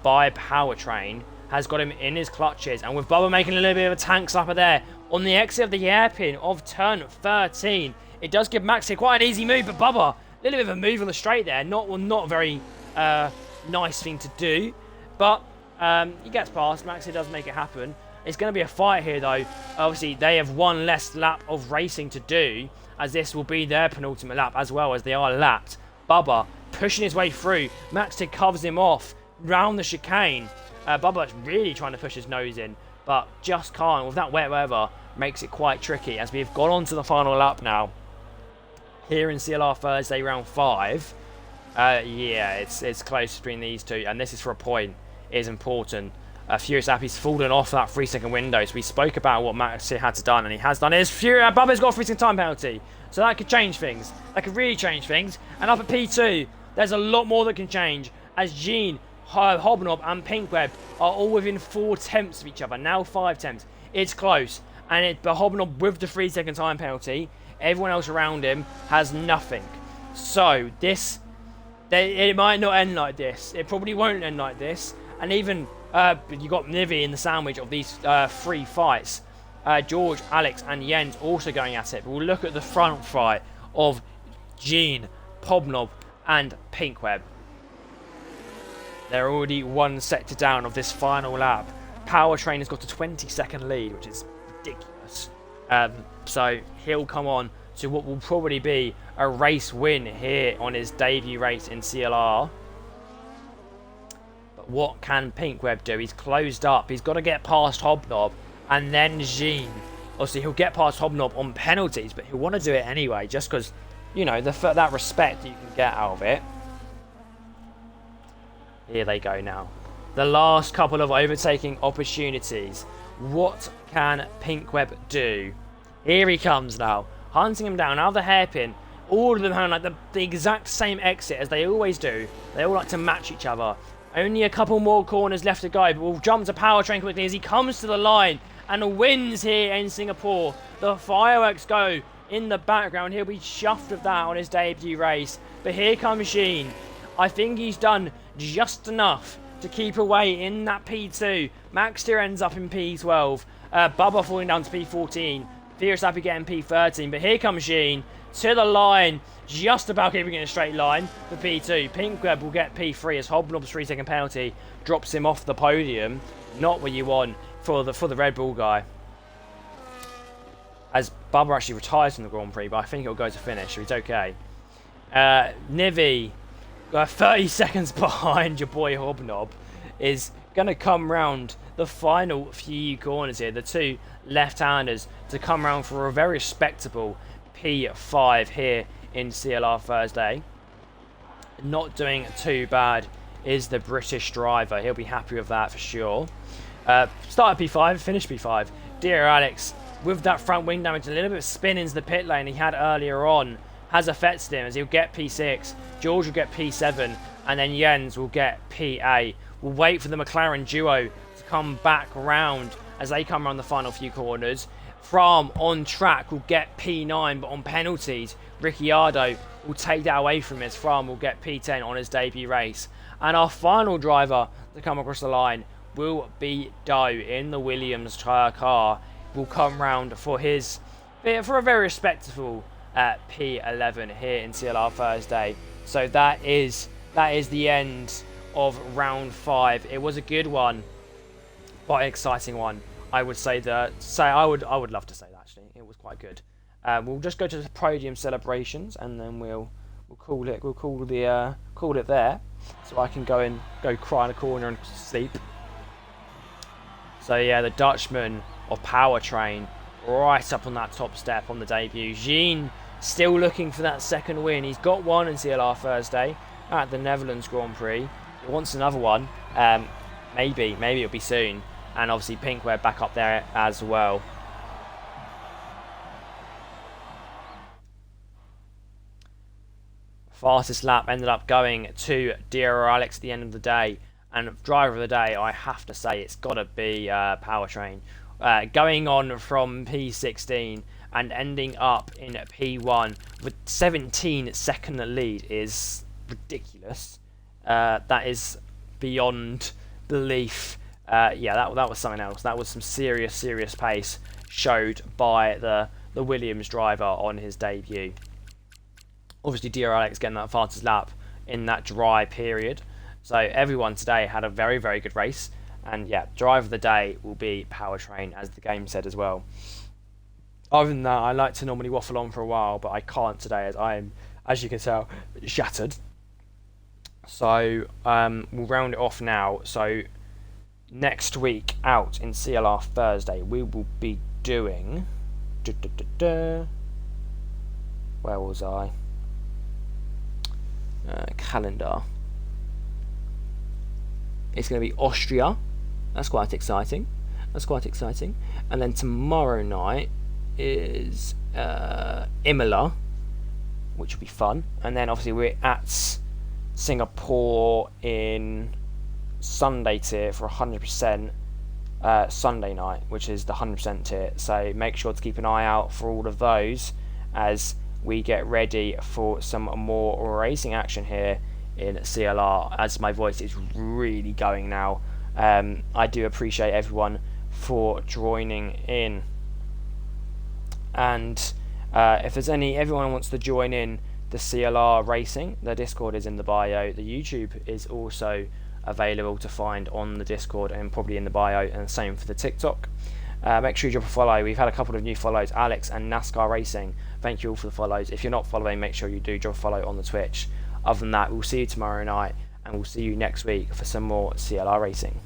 by Powertrain, has got him in his clutches. And with Bubba making a little bit of a tank slapper there on the exit of the hairpin of turn 13, it does give Max here quite an easy move. But Bubba, a little bit of a move on the straight there. Not very nice thing to do. But he gets past. Max here does make it happen. It's going to be a fight here, though. Obviously, they have one less lap of racing to do, as this will be their penultimate lap as well as they are lapped. Bubba pushing his way through. Max here covers him off round the chicane. Bubba's really trying to push his nose in, but just can't. With that wet weather, makes it quite tricky as we've gone on to the final lap now. Here in CLR Thursday round 5. Yeah, it's close between these two, and this is for a point. It is important. Furious Appy's fallen off that 3-second window, so we spoke about what Max here had to done, and he has done it. Bubba's got a 3-second time penalty, so that could change things. That could really change things. And up at P2, there's a lot more that can change, as Jean, Hobnob and Pinkweb are all within 4 tenths of each other. Now 5 tenths. It's close. And Hobnob with the 3-second time penalty. Everyone else around him has nothing. So it might not end like this. It probably won't end like this. And even you got Nivi in the sandwich of these 3 fights. George, Alex and Jens also going at it. But we'll look at the front fight of Jean, Hobnob and Pinkweb. They're already 1 sector down of this final lap. Powertrain has got a 20-second lead, which is ridiculous. So he'll come on to what will probably be a race win here on his debut race in CLR. But what can Pinkweb do? He's closed up. He's got to get past Hobnob and then Jean. Obviously, he'll get past Hobnob on penalties, but he'll want to do it anyway, just because, you know, that respect you can get out of it. Here they go now. The last couple of overtaking opportunities. What can Pinkweb do? Here he comes now. Hunting him down out of the hairpin. All of them having like the exact same exit as they always do. They all like to match each other. Only a couple more corners left to go, but we'll jump to Powertrain quickly as he comes to the line and wins here in Singapore. The fireworks go in the background. He'll be chuffed with that on his debut race. But here comes Sheen. I think he's done just enough to keep away in that P2. Max here ends up in P12. Bubba falling down to P14. Furious Appy getting P13. But here comes Sheen to the line. Just about keeping it in a straight line for P2. Pinkweb will get P3 as Hobnob's 3-second penalty drops him off the podium. Not what you want for the Red Bull guy. As Bubba actually retires from the Grand Prix, but I think it'll go to finish, so he's okay. Nivi, 30 seconds behind your boy Hobnob, is going to come round the final few corners here. The two left-handers to come round for a very respectable P5 here in CLR Thursday. Not doing too bad is the British driver. He'll be happy with that for sure. Start at P5, finish P5. Dear Alex, with that front wing damage, a little bit of spin into the pit lane he had earlier on, has affected him, as he'll get P6, George will get P7, and then Jens will get P8. We'll wait for the McLaren duo to come back round as they come around the final few corners. Fromm on track will get P9, but on penalties, Ricciardo will take that away from him as Fromm will get P10 on his debut race. And our final driver to come across the line will be Doe in the Williams car. Will come round for a very respectable P11 here in CLR Thursday. So that is the end of round 5. It was a good one, quite an exciting one. I would say that. I would love to say that actually. It was quite good. We'll just go to the podium celebrations and then we'll call it. We'll call it there, so I can go cry in a corner and sleep. So yeah, the Dutchman of Powertrain right up on that top step on the debut. Jean still looking for that second win. He's got one in CLR Thursday at the Netherlands Grand Prix. He wants another one. Maybe it'll be soon. And obviously Pinkware back up there as well. Fastest lap ended up going to Dear Alex at the end of the day. And driver of the day, I have to say, it's got to be Powertrain. Going on from P16 and ending up in P1 with 17-second lead is ridiculous. That is beyond belief. Yeah, that was something else. That was some serious pace showed by the Williams driver on his debut. Obviously, Dear Alex getting that fastest lap in that dry period. So everyone today had a very good race. And yeah, driver of the day will be Powertrain, as the game said as well. Other than that, I like to normally waffle on for a while, but I can't today as I am, as you can tell, shattered. So we'll round it off now. So next week out in CLR Thursday, we will be doing... Where was I? Calendar. It's going to be Austria. That's quite exciting. And then tomorrow night is Imola, which will be fun. And then obviously we're at Singapore in Sunday tier for 100% Sunday night, which is the 100% tier. So make sure to keep an eye out for all of those as we get ready for some more racing action here in CLR, as my voice is really going now. I do appreciate everyone for joining in, and if there's everyone wants to join in the CLR racing, the Discord is in the bio. The YouTube is also available to find on the Discord and probably in the bio, and the same for the TikTok. Make sure you drop a follow. We've had a couple of new follows, Alex and NASCAR Racing. Thank you all for the follows. If you're not following, make sure you do drop a follow on the Twitch. Other than that, we'll see you tomorrow night, and we'll see you next week for some more CLR racing.